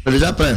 Déjà prêt.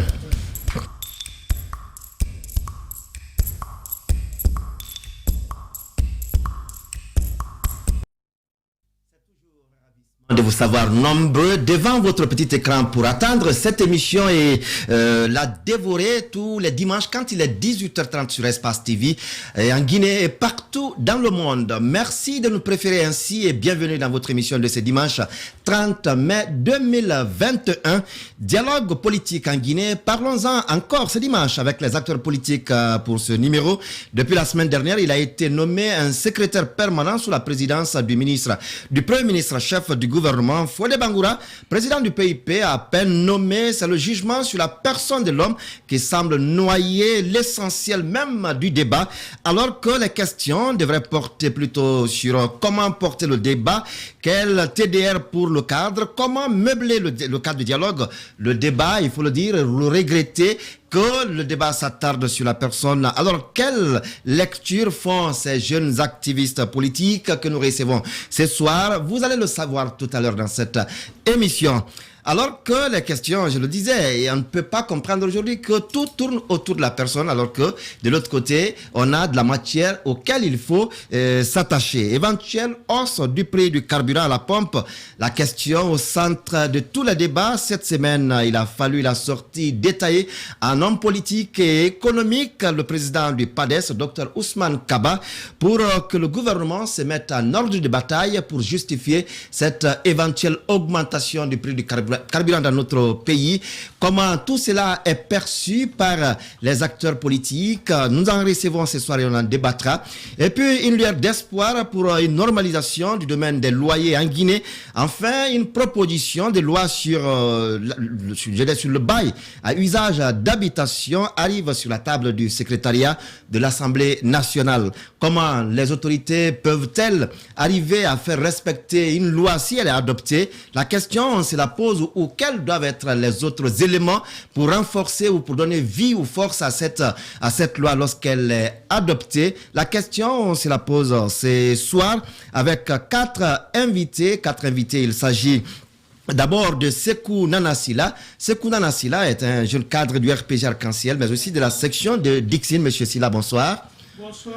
De vous savoir nombreux devant votre petit écran pour attendre cette émission et la dévorer tous les dimanches quand il est 18h30 sur Espace TV et en Guinée et partout dans le monde. Merci de nous préférer ainsi et bienvenue dans votre émission de ce dimanche 30 mai 2021. Dialogue politique en Guinée. Parlons-en encore ce dimanche avec les acteurs politiques pour ce numéro. Depuis la semaine dernière, il a été nommé un secrétaire permanent sous la présidence du Premier ministre chef du gouvernement, Fodé Bangoura, président du PIP, à peine nommé. C'est le jugement sur la personne de l'homme qui semble noyer l'essentiel même du débat, alors que les questions devraient porter plutôt sur comment porter le débat, quel TDR pour le cadre, comment meubler le cadre de dialogue, le débat, il faut le dire, le regretter, que le débat s'attarde sur la personne. Alors, quelle lecture font ces jeunes activistes politiques que nous recevons ce soir? Vous allez le savoir tout à l'heure dans cette émission. Alors que les questions, je le disais, et on ne peut pas comprendre aujourd'hui que tout tourne autour de la personne, alors que de l'autre côté, on a de la matière auquel il faut s'attacher. Éventuelle hausse du prix du carburant à la pompe, la question au centre de tous les débats. Cette semaine, il a fallu la sortie détaillée en homme politique et économique, le président du PADES, Dr Ousmane Kaba, pour que le gouvernement se mette en ordre de bataille pour justifier cette éventuelle augmentation du prix du carburant dans notre pays. Comment tout cela est perçu par les acteurs politiques? Nous en recevons ce soir et on en débattra. Et puis une lueur d'espoir pour une normalisation du domaine des loyers en Guinée. Enfin, une proposition de loi sur le bail à usage d'habitation arrive sur la table du secrétariat de l'Assemblée nationale. Comment les autorités peuvent-elles arriver à faire respecter une loi si elle est adoptée? La question se la pose, ou quels doivent être les autres éléments pour renforcer ou pour donner vie ou force à cette loi lorsqu'elle est adoptée. La question, on se la pose ce soir avec quatre invités. Il s'agit d'abord de Sekou Nanasila. Sekou Nanasila est un jeune cadre du RPG Arc-en-Ciel, mais aussi de la section de Dixine. Monsieur Sila, bonsoir. Bonsoir,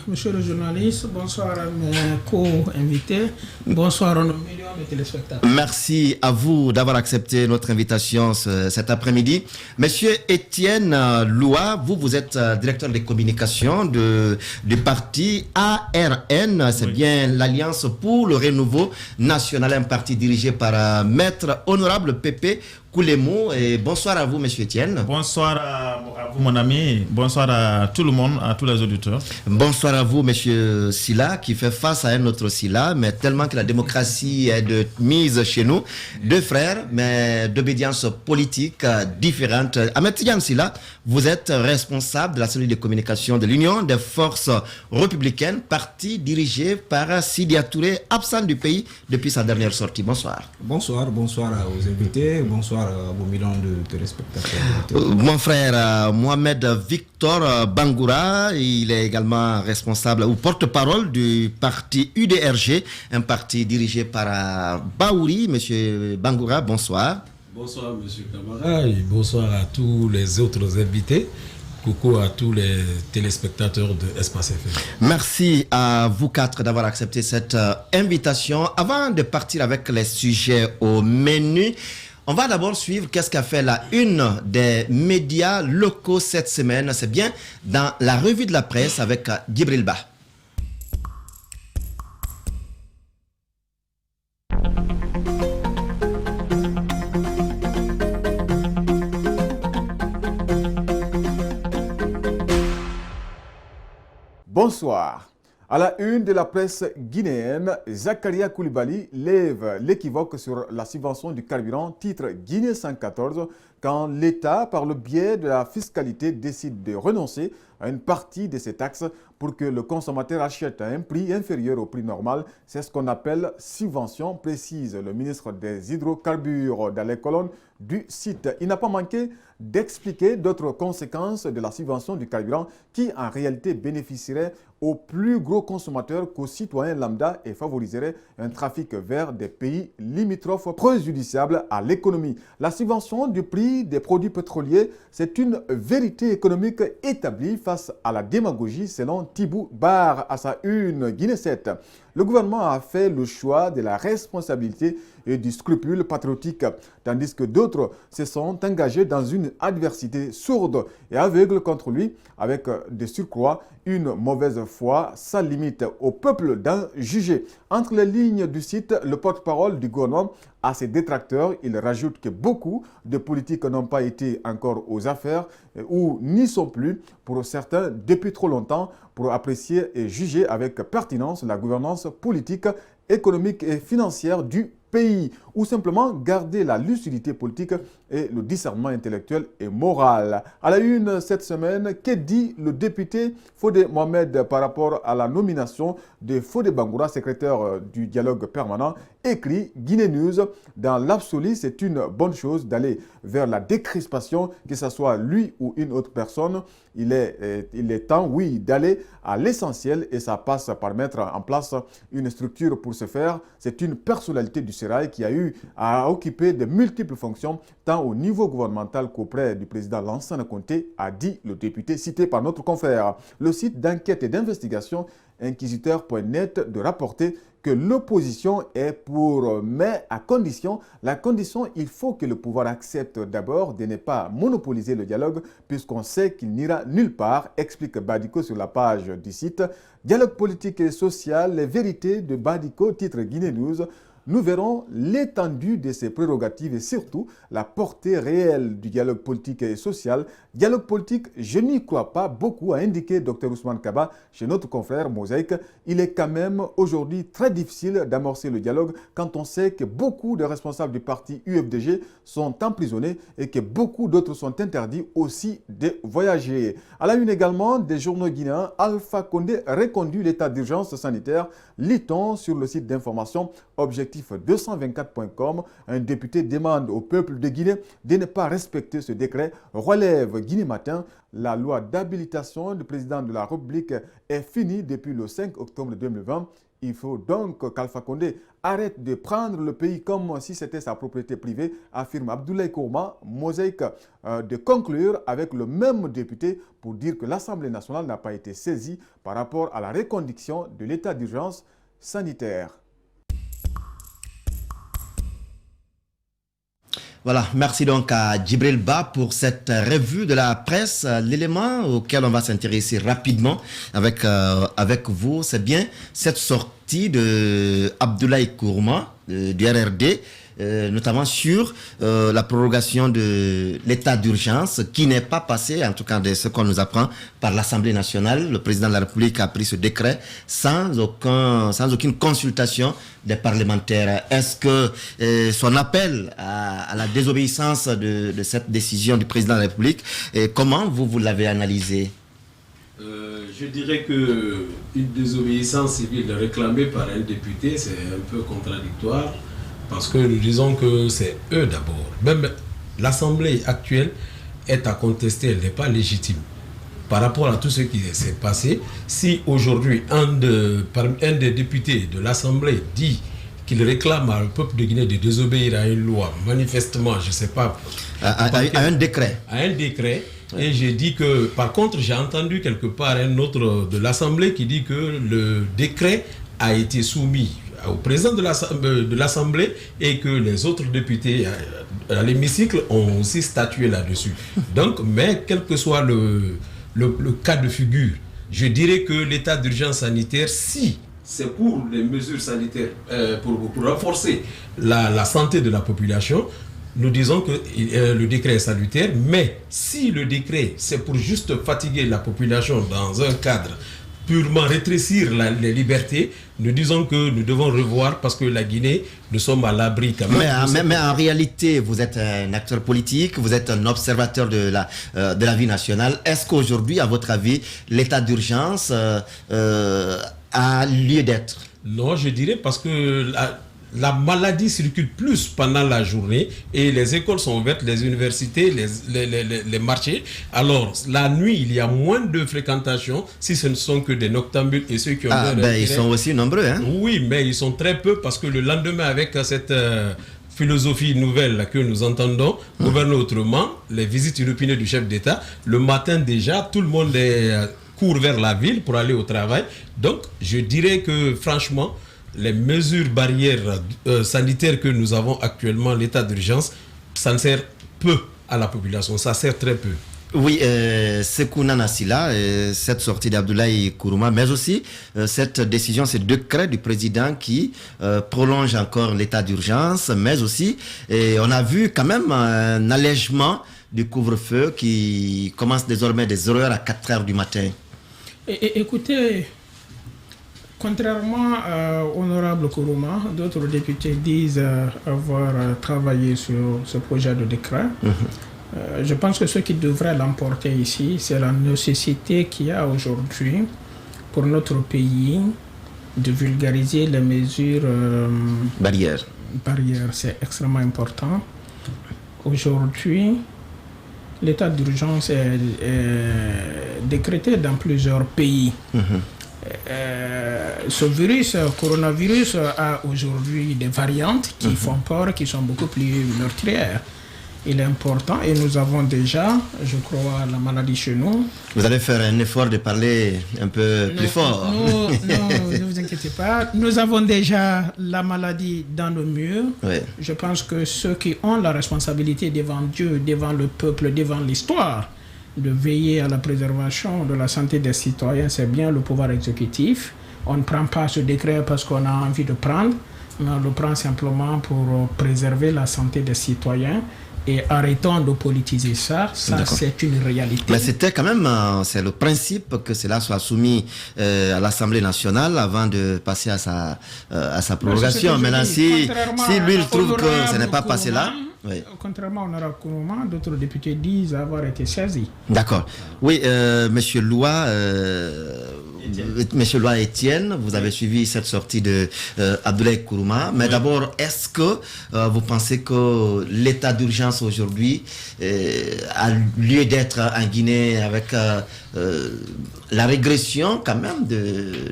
monsieur le journaliste. Bonsoir à mes co-invités. Bonsoir à nos millions de téléspectateurs. Merci à vous d'avoir accepté notre invitation cet après-midi. Monsieur Étienne Loua, vous êtes directeur des communications du parti ARN. C'est bien l'Alliance pour le Renouveau National, un parti dirigé par Maître Honorable Pépé Koulemou. Et bonsoir à vous, monsieur Étienne. Bonsoir à vous, mon ami. Bonsoir à tout le monde, à tous les auditeurs. Bonsoir à vous, monsieur Sila, qui fait face à un autre Sila, mais tellement que la démocratie est de mise chez nous. Deux frères, mais d'obédience politique différente. Ahmed Tidiane Sila, vous êtes responsable de la cellule de communication de l'Union des forces républicaines, parti dirigé par Sidia Touré, absent du pays depuis sa dernière sortie. Bonsoir. Bonsoir aux invités, bonsoir à vos millions de téléspectateurs. Mon frère Mohamed Victor Bangoura, il est également responsable ou porte-parole du parti UDRG, un parti dirigé par Baouri. Monsieur Bangoura, bonsoir. Bonsoir, monsieur Camara, et bonsoir à tous les autres invités. Coucou à tous les téléspectateurs de Espace FM. Merci à vous quatre d'avoir accepté cette invitation. Avant de partir avec les sujets au menu, on va d'abord suivre qu'est-ce qu'a fait la une des médias locaux cette semaine. C'est bien dans la revue de la presse avec Djibril Ba. Bonsoir. À la une de la presse guinéenne, Zakaria Koulibaly lève l'équivoque sur la subvention du carburant, titre Guinée 114, quand l'État, par le biais de la fiscalité, décide de renoncer une partie de ces taxes pour que le consommateur achète à un prix inférieur au prix normal. C'est ce qu'on appelle subvention, précise le ministre des Hydrocarbures dans les colonnes du site. Il n'a pas manqué d'expliquer d'autres conséquences de la subvention du carburant qui en réalité bénéficierait aux plus gros consommateurs qu'aux citoyens lambda et favoriserait un trafic vers des pays limitrophes préjudiciables à l'économie. La subvention du prix des produits pétroliers, c'est une vérité économique établie face à la démagogie selon Thibou Bar à sa une Guinée 7. Le gouvernement a fait le choix de la responsabilité et du scrupule patriotique, tandis que d'autres se sont engagés dans une adversité sourde et aveugle contre lui, avec de surcroît une mauvaise foi sans limite au peuple d'en juger. Entre les lignes du site, le porte-parole du gouvernement a ses détracteurs. Il rajoute que beaucoup de politiques n'ont pas été encore aux affaires ou n'y sont plus pour certains depuis trop longtemps pour apprécier et juger avec pertinence la gouvernance politique, économique et financière du pays, ou simplement garder la lucidité politique et le discernement intellectuel et moral. À la une cette semaine, que dit le député Fodé Mohamed par rapport à la nomination de Fodé Bangoura, secrétaire du dialogue permanent? Écrit Guinée News, dans l'absolu, c'est une bonne chose d'aller vers la décrispation, que ce soit lui ou une autre personne. Il est temps, oui, d'aller à l'essentiel et ça passe par mettre en place une structure pour ce faire. C'est une personnalité du Sérail qui a eu à occuper de multiples fonctions, tant au niveau gouvernemental qu'auprès du président Lansana Conté, a dit le député cité par notre confrère. Le site d'enquête et d'investigation inquisiteur.net de rapporter que l'opposition est pour, mais à condition, il faut que le pouvoir accepte d'abord de ne pas monopoliser le dialogue puisqu'on sait qu'il n'ira nulle part, explique Badiko sur la page du site. Dialogue politique et social, les vérités de Badiko, titre Guinée News. Nous verrons l'étendue de ses prérogatives et surtout la portée réelle du dialogue politique et social. Dialogue politique, je n'y crois pas beaucoup, a indiqué Dr Ousmane Kaba chez notre confrère Mosaïque. Il est quand même aujourd'hui très difficile d'amorcer le dialogue quand on sait que beaucoup de responsables du parti UFDG sont emprisonnés et que beaucoup d'autres sont interdits aussi de voyager. À la une également des journaux guinéens, Alpha Condé reconduit l'état d'urgence sanitaire. Lit-on sur le site d'information objectif224.com, un député demande au peuple de Guinée de ne pas respecter ce décret. Relève Guinée Matin, la loi d'habilitation du président de la République est finie depuis le 5 octobre 2020. Il faut donc qu'Alpha Condé arrête de prendre le pays comme si c'était sa propriété privée, affirme Abdoulaye Kourma. Mosaïque de conclure avec le même député pour dire que l'Assemblée nationale n'a pas été saisie par rapport à la reconduction de l'état d'urgence sanitaire. Voilà, merci donc à Djibril Ba pour cette revue de la presse. L'élément auquel on va s'intéresser rapidement avec vous, c'est bien cette sortie de Abdoulaye Kourma du RRD, notamment sur la prorogation de l'état d'urgence qui n'est pas passé, en tout cas de ce qu'on nous apprend, par l'Assemblée nationale. Le président de la République a pris ce décret sans aucune consultation des parlementaires. Est-ce que son appel à la désobéissance de cette décision du président de la République, comment vous l'avez analysé? Je dirais qu'une désobéissance civile réclamée par un député, c'est un peu contradictoire. Parce que nous disons que c'est eux d'abord. Même l'Assemblée actuelle est à contester, elle n'est pas légitime. Par rapport à tout ce qui s'est passé, si aujourd'hui un des députés de l'Assemblée dit qu'il réclame au peuple de Guinée de désobéir à une loi, manifestement, je ne sais pas... À un décret. À un décret. Et j'ai dit que, par contre, j'ai entendu quelque part un autre de l'Assemblée qui dit que le décret a été soumis au président de l'Assemblée et que les autres députés à l'hémicycle ont aussi statué là-dessus. Donc, mais quel que soit le cas de figure, je dirais que l'état d'urgence sanitaire, si c'est pour les mesures sanitaires, pour renforcer la santé de la population, nous disons que le décret est salutaire, mais si le décret c'est pour juste fatiguer la population dans un cadre purement rétrécir les libertés, nous disons que nous devons revoir parce que la Guinée, nous sommes à l'abri quand même. Mais en réalité, vous êtes un acteur politique, vous êtes un observateur de la vie nationale. Est-ce qu'aujourd'hui, à votre avis, l'état d'urgence a lieu d'être? Non, je dirais parce que la maladie circule plus pendant la journée et les écoles sont ouvertes, les universités, les marchés. Alors, la nuit, il y a moins de fréquentation si ce ne sont que des noctambules et ceux qui ont... ils sont aussi nombreux, hein? Oui, mais ils sont très peu parce que le lendemain, avec cette... philosophie nouvelle que nous entendons, gouverner autrement, les visites inopinées du chef d'État, le matin déjà, tout le monde court vers la ville pour aller au travail. Donc, je dirais que franchement, les mesures barrières sanitaires que nous avons actuellement, l'état d'urgence, ça ne sert peu à la population, ça sert très peu. Oui, Sekouna Nassila, cette sortie d'Abdoulaye Kourouma, mais aussi cette décision, ce décret du président qui prolonge encore l'état d'urgence, mais aussi, on a vu quand même un allègement du couvre-feu qui commence désormais des horaires à 4 heures du matin. Écoutez, contrairement à Honorable Kourouma, d'autres députés disent avoir travaillé sur ce projet de décret. Je pense que ce qui devrait l'emporter ici, c'est la nécessité qu'il y a aujourd'hui pour notre pays de vulgariser les mesures barrières. C'est extrêmement important. Aujourd'hui, l'état d'urgence est décrété dans plusieurs pays. Ce virus, coronavirus, a aujourd'hui des variantes qui font peur, qui sont beaucoup plus meurtrières. Il est important et nous avons déjà, je crois, la maladie chez nous. Vous allez faire un effort de parler un peu plus fort. Non, ne vous inquiétez pas. Nous avons déjà la maladie dans nos murs. Oui. Je pense que ceux qui ont la responsabilité devant Dieu, devant le peuple, devant l'histoire, de veiller à la préservation de la santé des citoyens, c'est bien le pouvoir exécutif. On ne prend pas ce décret parce qu'on a envie de prendre, mais on le prend simplement pour préserver la santé des citoyens. Et arrêtons de politiser ça, c'est une réalité. Mais c'était quand même, c'est le principe que cela soit soumis à l'Assemblée nationale avant de passer à sa prorogation. Maintenant, si lui il trouve que ce n'est pas passé là... Oui. Contrairement à Honorable Kourouma, d'autres députés disent avoir été saisis. D'accord. Oui, Monsieur Loua, Monsieur Loua Etienne, vous avez suivi cette sortie de Abdoulaye Kourouma. Mais d'abord, est-ce que vous pensez que l'état d'urgence aujourd'hui a lieu d'être en Guinée avec la régression quand même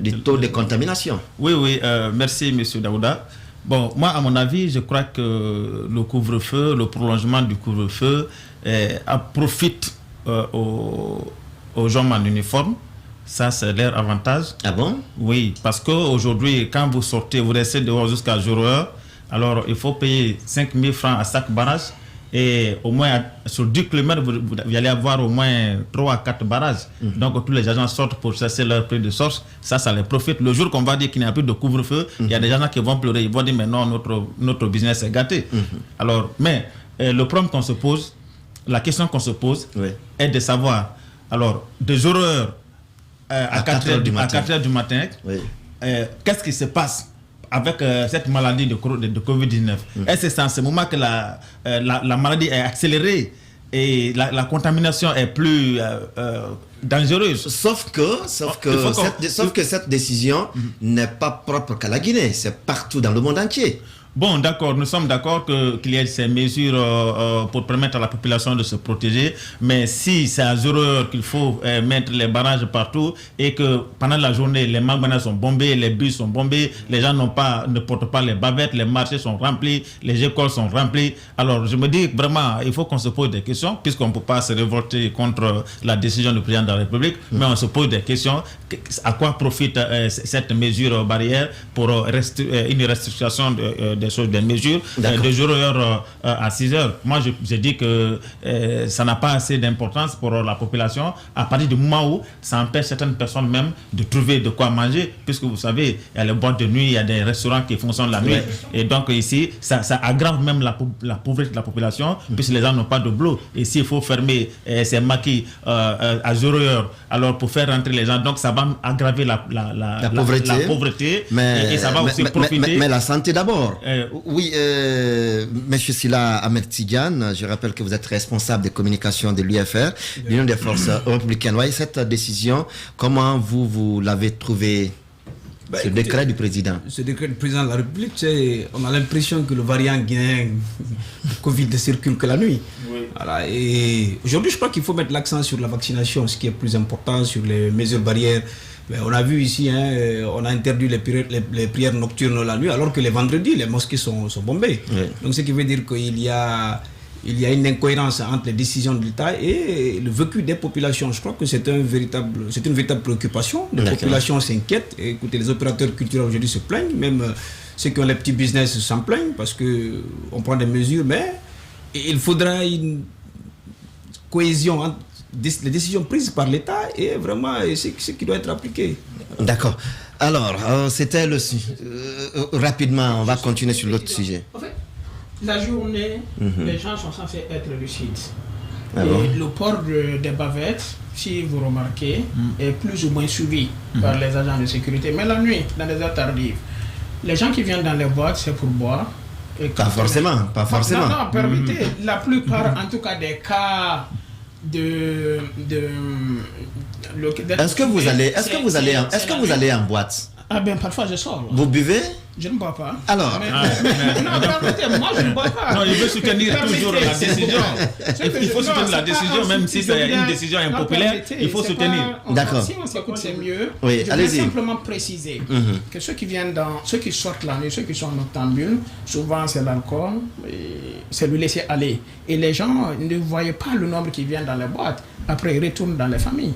du taux de contamination? Oui, merci Monsieur Daouda. Bon, moi, à mon avis, je crois que le couvre-feu, le prolongement du couvre-feu profite aux gens en uniforme. Ça, c'est leur avantage. Ah bon? Oui, parce qu'aujourd'hui, quand vous sortez, vous restez dehors jusqu'à 0h, alors il faut payer 5 000 francs à chaque barrage. Et au moins, sur 10 km, vous allez avoir au moins 3 à 4 barrages. Donc, tous les agents sortent pour chercher leur prix de source. Ça les profite. Le jour qu'on va dire qu'il n'y a plus de couvre-feu, il y a des gens qui vont pleurer. Ils vont dire, mais non, notre business est gâté. Alors, mais le problème qu'on se pose, la question qu'on se pose est de savoir, alors, des horreurs à 4 heures du matin, qu'est-ce qui se passe avec cette maladie de Covid-19? Est-ce que c'est en ce moment que la maladie est accélérée et la contamination est plus dangereuse? Sauf que cette décision n'est pas propre qu'à la Guinée, c'est partout dans le monde entier. Bon, d'accord, nous sommes d'accord qu'il y ait ces mesures pour permettre à la population de se protéger, mais si c'est à 0 heure qu'il faut mettre les barrages partout et que pendant la journée, les magasins sont bombés, les bus sont bombés, les gens ne portent pas les bavettes, les marchés sont remplis, les écoles sont remplies. Alors, je me dis vraiment, il faut qu'on se pose des questions, puisqu'on ne peut pas se révolter contre la décision du président de la République, mais on se pose des questions. À quoi profite cette mesure barrière pour une restriction des des mesures de 0h à 6h. Moi, je dis que ça n'a pas assez d'importance pour la population à partir du moment où ça empêche certaines personnes même de trouver de quoi manger, puisque vous savez, il y a les boîtes de nuit, il y a des restaurants qui fonctionnent la nuit. Et donc ici, ça aggrave même la pauvreté de la population, puisque les gens n'ont pas de boulot. Et s'il faut fermer ces maquis à 0h, alors pour faire rentrer les gens, donc ça va aggraver la pauvreté et ça va aussi profiter. Mais la santé d'abord. Oui, Monsieur Sila Ahmed Tidiane, je rappelle que vous êtes responsable des communications de l'UFR, l'Union des forces républicaines. Oui, cette décision, comment vous l'avez trouvée? Ce décret du président. Ce décret du président de la République, on a l'impression que le variant guinéen de Covid ne circule que la nuit. Oui. Voilà, et aujourd'hui, je crois qu'il faut mettre l'accent sur la vaccination, ce qui est plus important, sur les mesures barrières. Mais on a vu ici, on a interdit les prières nocturnes la nuit, alors que les vendredis, les mosquées sont bombées. Oui. Donc, ce qui veut dire qu'il y a une incohérence entre les décisions de l'État et le vécu des populations. Je crois que c'est une véritable préoccupation. Les populations s'inquiètent. Écoutez, les opérateurs culturels aujourd'hui se plaignent, même ceux qui ont les petits business s'en plaignent parce qu'on prend des mesures, mais il faudra une cohésion entre les décisions prises par l'État et vraiment ce qui doit être appliqué. D'accord. Alors, c'était le rapidement, on va continuer sur l'autre sujet. En fait, la journée, les gens sont censés être lucides. Et le port des bavettes, si vous remarquez, est plus ou moins suivi par les agents de sécurité. Mais la nuit, dans les heures tardives, les gens qui viennent dans les boîtes, c'est pour boire. Pas forcément. Non, permettez, la plupart, en tout cas, des cas Est-ce que vous allez en boîte? Ah ben parfois je sors. Vous buvez? Je ne bois pas. Alors non, moi je ne bois pas. Non, il veut soutenir toujours la décision. Il faut soutenir la décision, même si c'est une décision impopulaire, il faut soutenir. D'accord. Si on s'écoute, c'est mieux. Oui, je vais simplement préciser que ceux qui sortent la nuit, ceux qui sont noctambules, souvent c'est l'alcool, c'est le laisser aller. Et les gens ne voyaient pas le nombre qui vient dans les boîtes. Après, ils retournent dans les familles.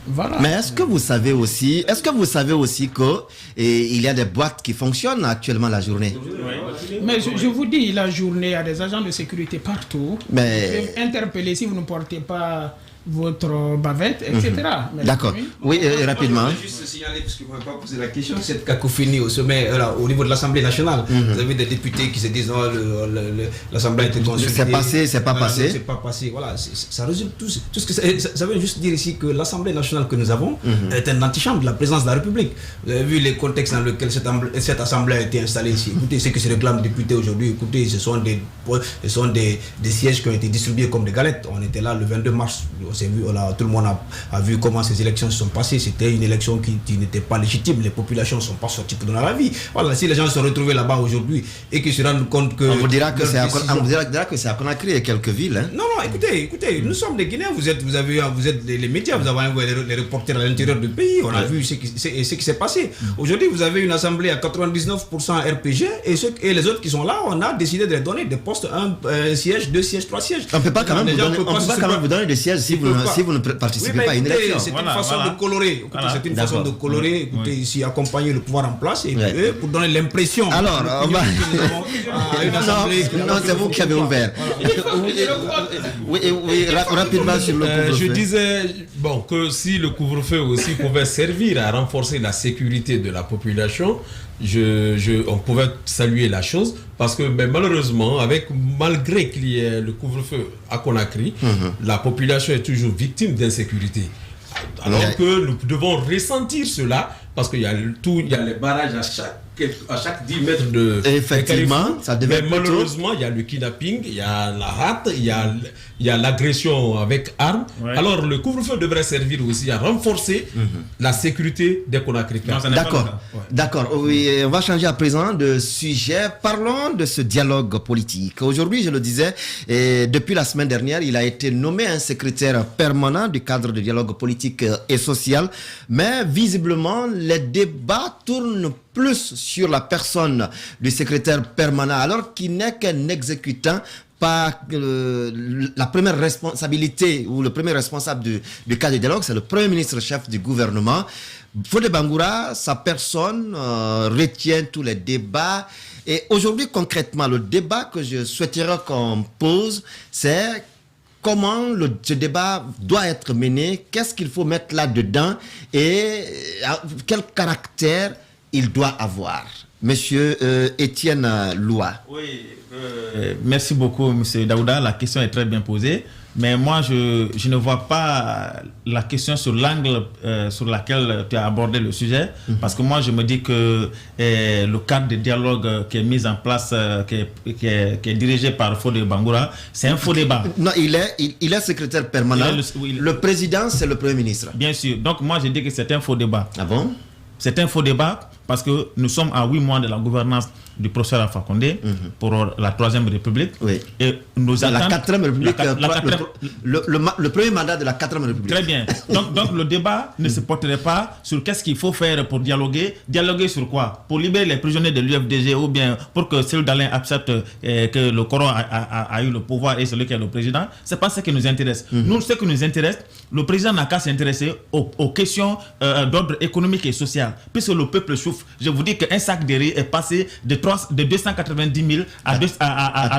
Voilà. Mais est-ce que vous savez aussi qu'il y a des boîtes qui fonctionnent actuellement la journée? Mais je vous dis, la journée, il y a des agents de sécurité partout. Mais... Vous interpellez si vous ne portez pas votre bavette, etc. D'accord. Oui, rapidement. Je vais juste signaler, parce que vous ne pouvez pas poser la question, cette cacophonie au sommet, au niveau de l'Assemblée nationale. Vous avez des députés qui se disent l'Assemblée a été consultée. C'est pas passé. C'est pas passé. Voilà, ça résume tout ce que ça veut juste dire ici que l'Assemblée nationale que nous avons est un antichambre de la présidence de la République. Vous avez vu les contextes dans lesquels cette Assemblée a été installée ici. Écoutez, ce que se réclament les députés aujourd'hui, écoutez, ce sont des sièges qui ont été distribués comme des galettes. On était là le 22 mars. Tout le monde a vu comment ces élections se sont passées. C'était une élection qui n'était pas légitime. Les populations ne sont pas sorties pour donner la vie. Voilà, si les gens se sont retrouvés là-bas aujourd'hui et qu'ils se rendent compte que... On vous dira que c'est à Conakry et quelques villes. Hein. Non, écoutez, nous sommes des Guinéens. Vous êtes les médias, vous avez envoyé les reporters à l'intérieur du pays. On a vu ce qui s'est passé. Aujourd'hui, vous avez une assemblée à 99% RPG et les autres qui sont là, on a décidé de les donner des postes, un siège, 2 sièges, 3 sièges. On ne peut pas quand même vous donner des sièges si vous ne participez pas à une élection. C'est une façon de colorer. C'est une façon de colorer. Écoutez, ici, accompagner le pouvoir en place et pour donner l'impression. Alors, non, c'est vous qui avez ouvert. Oui, rapidement sur le couvre-feu. Je disais que si le couvre-feu aussi pouvait servir à renforcer la sécurité de la population, on pouvait saluer la chose parce que malheureusement, malgré qu'il y ait le couvre-feu à Conakry, la population est toujours victime d'insécurité. Alors que nous devons ressentir cela parce qu'il y a les barrages à chaque 10 mètres de... Effectivement, ça devait être... malheureusement, il y a le kidnapping, il y a la rate, il y a l'agression avec armes. Ouais. Alors, le couvre-feu devrait servir aussi à renforcer la sécurité des Conakricains. D'accord. Oui, on va changer à présent de sujet. Parlons de ce dialogue politique. Aujourd'hui, je le disais, depuis la semaine dernière, il a été nommé un secrétaire permanent du cadre de dialogue politique et social. Mais visiblement, les débats tournent plus sur la personne du secrétaire permanent, alors qu'il n'est qu'un exécutant. Pas la première responsabilité ou le premier responsable du cadre de dialogue, c'est le Premier ministre chef du gouvernement. Fodé Bangoura, sa personne retient tous les débats. Et aujourd'hui, concrètement, le débat que je souhaiterais qu'on pose, c'est comment ce débat doit être mené, qu'est-ce qu'il faut mettre là-dedans et quel caractère il doit avoir. Monsieur Étienne Loua. Oui, merci beaucoup, Monsieur Daouda. La question est très bien posée. Mais moi, je ne vois pas la question sur l'angle sur lequel tu as abordé le sujet. Parce que moi, je me dis que le cadre de dialogue qui est mis en place, qui est dirigé par Fodé Bangoura, c'est un faux débat. Non, il est secrétaire permanent. Le président, c'est le Premier ministre. Bien sûr. Donc, moi, je dis que c'est un faux débat. Ah bon? C'est un faux débat parce que nous sommes à 8 mois de la gouvernance du professeur Alpha Condé pour la 3e République. Oui. Et nous la 4e République, le premier mandat de la 4e République. Très bien. Donc le débat ne se porterait pas sur qu'est-ce qu'il faut faire pour dialoguer. Dialoguer sur quoi? Pour libérer les prisonniers de l'UFDG ou bien pour que Cellou Dalein accepte que le Coran a eu le pouvoir et celui qui est le président. C'est pas ce qui nous intéresse. Nous, ce qui nous intéresse, le président n'a qu'à s'intéresser aux questions d'ordre économique et social. Puisque le peuple souffre. Je vous dis qu'un sac de riz est passé de 290 000 à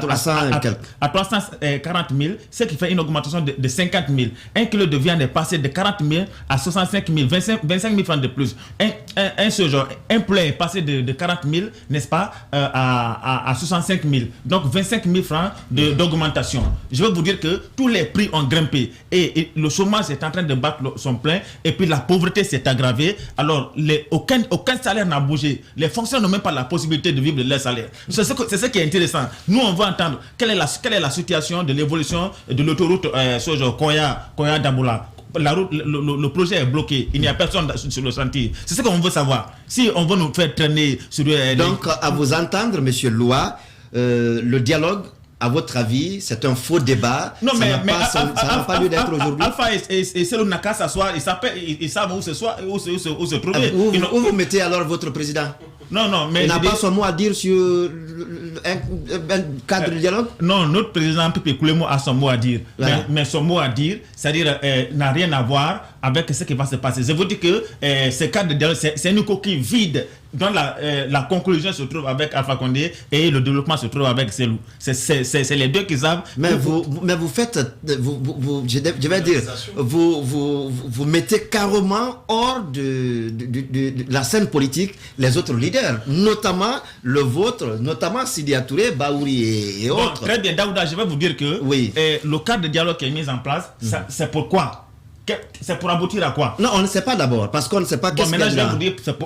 340 000, ce qui fait une augmentation de 50 000. Un kilo de viande est passé de 40 000 à 65 000, 25 000 francs de plus. Un poulet est passé de 40 000, n'est-ce pas, à 65 000. Donc 25 000 francs d'augmentation. Je veux vous dire que tous les prix ont grimpé et le chômage est en train de battre son plein et puis la pauvreté s'est aggravée. Alors aucun salaire n'a bougé. Les fonctionnaires n'ont même pas la possibilité de vivre de leur salaire. C'est ce qui est intéressant. Nous, on va entendre quelle est la situation de l'évolution de l'autoroute Koya-Daboula. Le projet est bloqué. Il n'y a personne sur le chantier. C'est ce qu'on veut savoir. Si on veut nous faire traîner sur... Donc, à vous entendre, Monsieur Loua, le dialogue, à votre avis, c'est un faux débat. Non, ça n'a pas lieu d'être aujourd'hui. Alpha et Cellou n'a qu'à s'asseoir. Ils savent où se trouver. Où vous mettez alors votre président? Non, mais... Il n'a pas son mot à dire sur un cadre de dialogue? Non, notre président Pépé Koulémo a son mot à dire. Ouais. Mais son mot à dire, c'est-à-dire, n'a rien à voir avec ce qui va se passer. Je vous dis que ce cadre de dialogue, c'est une coquille vide dont la conclusion se trouve avec Alpha Condé et le développement se trouve avec Cellou. C'est les deux qui savent. Mais vous faites, je vais dire, vous mettez carrément hors de la scène politique les autres leaders, notamment le vôtre, notamment Sidi Touré, Baouri et autres. Très bien, Daouda, je vais vous dire que le cadre de dialogue qui est mis en place, c'est pourquoi? C'est pour aboutir à quoi? Non, on ne sait pas d'abord, parce qu'on ne sait pas qu'est-ce qu'il y a dedans.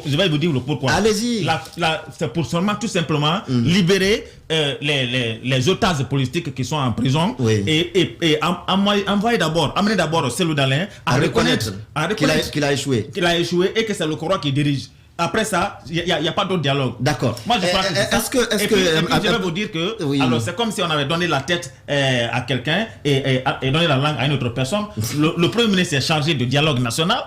Je vais vous dire le pourquoi. Allez-y. C'est pour seulement, tout simplement, libérer les otages politiques qui sont en prison et amener d'abord Cellou Dalein à reconnaître qu'il a échoué. Qu'il a échoué et que c'est le Coran qui dirige. Après ça, il n'y a pas d'autre dialogue. D'accord. Moi, je crois que je vais vous dire que alors c'est comme si on avait donné la tête à quelqu'un et donné la langue à une autre personne. Le Premier ministre est chargé de dialogue national.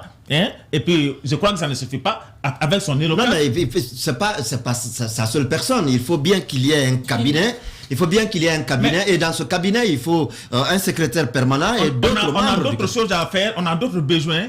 Et puis, je crois que ça ne suffit pas avec son éloquence. Non, mais c'est pas sa seule personne. Il faut bien qu'il y ait un cabinet. Et dans ce cabinet, il faut un secrétaire permanent et d'autres membres. On a d'autres choses à faire, on a d'autres besoins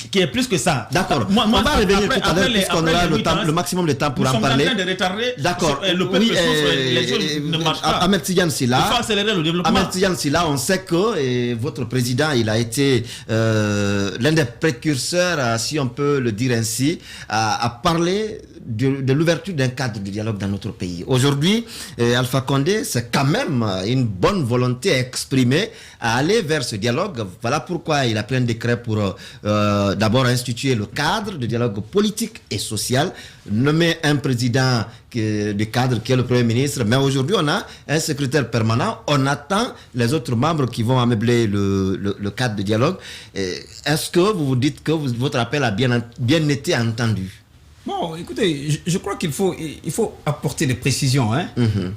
qui est plus que ça. D'accord. On va revenir tout à l'heure puisqu'on aura le maximum de temps pour en parler. Nous sommes en train de retarder. D'accord. Le peuple souffre, les choses ne marchent pas. Ahmed Tidiane Sylla. Il faut accélérer le développement. Ahmed Tidiane Sylla, on sait que votre président, il a été l'un des précurseurs, si on peut le dire ainsi, à parler de l'ouverture d'un cadre de dialogue dans notre pays. Aujourd'hui, Alpha Condé, c'est quand même une bonne volonté exprimée à aller vers ce dialogue. Voilà pourquoi il a pris un décret pour d'abord instituer le cadre de dialogue politique et social, nommer un président de cadre qui est le Premier ministre. Mais aujourd'hui, on a un secrétaire permanent. On attend les autres membres qui vont ameubler le cadre de dialogue. Est-ce que vous vous dites que votre appel a bien été entendu? Bon, écoutez, je crois qu'il faut apporter des précisions.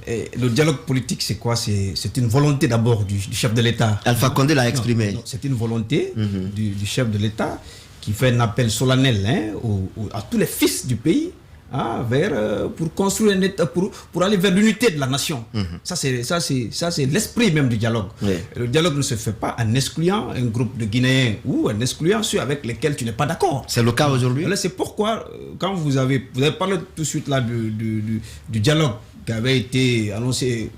Et le dialogue politique, c'est quoi? C'est une volonté d'abord du chef de l'État. Alpha Condé l'a exprimé. Non, c'est une volonté du chef de l'État qui fait un appel solennel à tous les fils du pays pour construire un État, pour aller vers l'unité de la nation. Ça c'est l'esprit même du dialogue. Oui. Le dialogue ne se fait pas en excluant un groupe de Guinéens ou en excluant ceux avec lesquels tu n'es pas d'accord. C'est le cas aujourd'hui. C'est pourquoi, quand vous avez parlé tout de suite là du dialogue qui avait été annoncé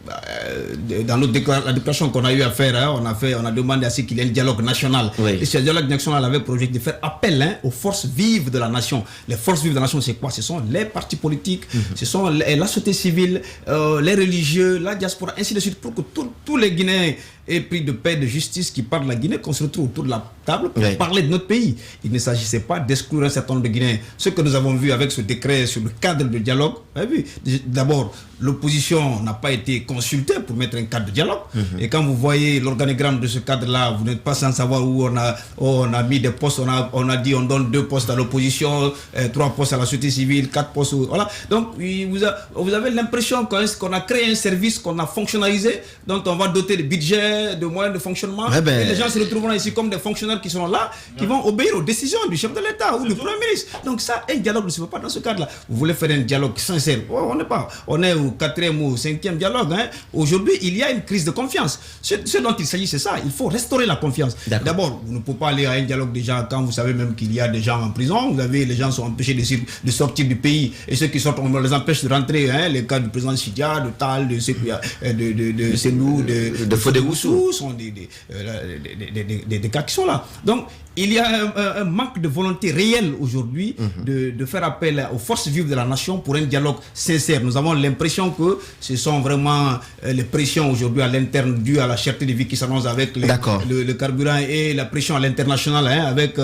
dans la déclaration qu'on a eu à faire, on a demandé à ce qu'il y ait un dialogue national. Oui. Et ce dialogue national avait pour objectif de faire appel aux forces vives de la nation. Les forces vives de la nation, c'est quoi? Ce sont les partis politiques, ce sont la société civile, les religieux, la diaspora, ainsi de suite, pour que tous les Guinéens aient pris de paix, de justice, qui parlent de la Guinée, qu'on se retrouve autour de la table pour parler de notre pays. Il ne s'agissait pas d'exclure un certain nombre de Guinéens. Ce que nous avons vu avec ce décret sur le cadre de dialogue, vous avez vu, d'abord, l'opposition n'a pas été consultée pour mettre un cadre de dialogue. Et quand vous voyez l'organigramme de ce cadre-là, vous n'êtes pas sans savoir où on a mis des postes. On a dit on donne 2 postes à l'opposition, 3 postes à la société civile, 4 postes. Voilà. Donc, vous avez l'impression qu'on a créé un service qu'on a fonctionnalisé, dont on va doter de budget, de moyens de fonctionnement. Et les gens se retrouveront ici comme des fonctionnaires qui sont là, qui vont obéir aux décisions du chef de l'État ou du Premier ministre. Donc ça, un dialogue ne se fait pas dans ce cadre-là. Vous voulez faire un dialogue sincère. On est au 4e ou 5e dialogue. Aujourd'hui, il y a une crise de confiance. Ce dont il s'agit, c'est ça. Il faut restaurer la confiance. D'abord, vous ne pouvez pas aller à un dialogue déjà quand vous savez même qu'il y a des gens en prison. Les gens sont empêchés de sortir du pays. Et ceux qui sortent, on les empêche de rentrer. Les cas du président Chidia, de Tal, de Selou, de Fodegoussou sont des cas qui sont là. Donc, il y a un manque de volonté réelle aujourd'hui de faire appel aux forces vives de la nation pour un dialogue sincère. Nous avons l'impression que ce sont vraiment les pressions aujourd'hui à l'interne dues à la cherté de vie qui s'annonce avec le carburant et la pression à l'international avec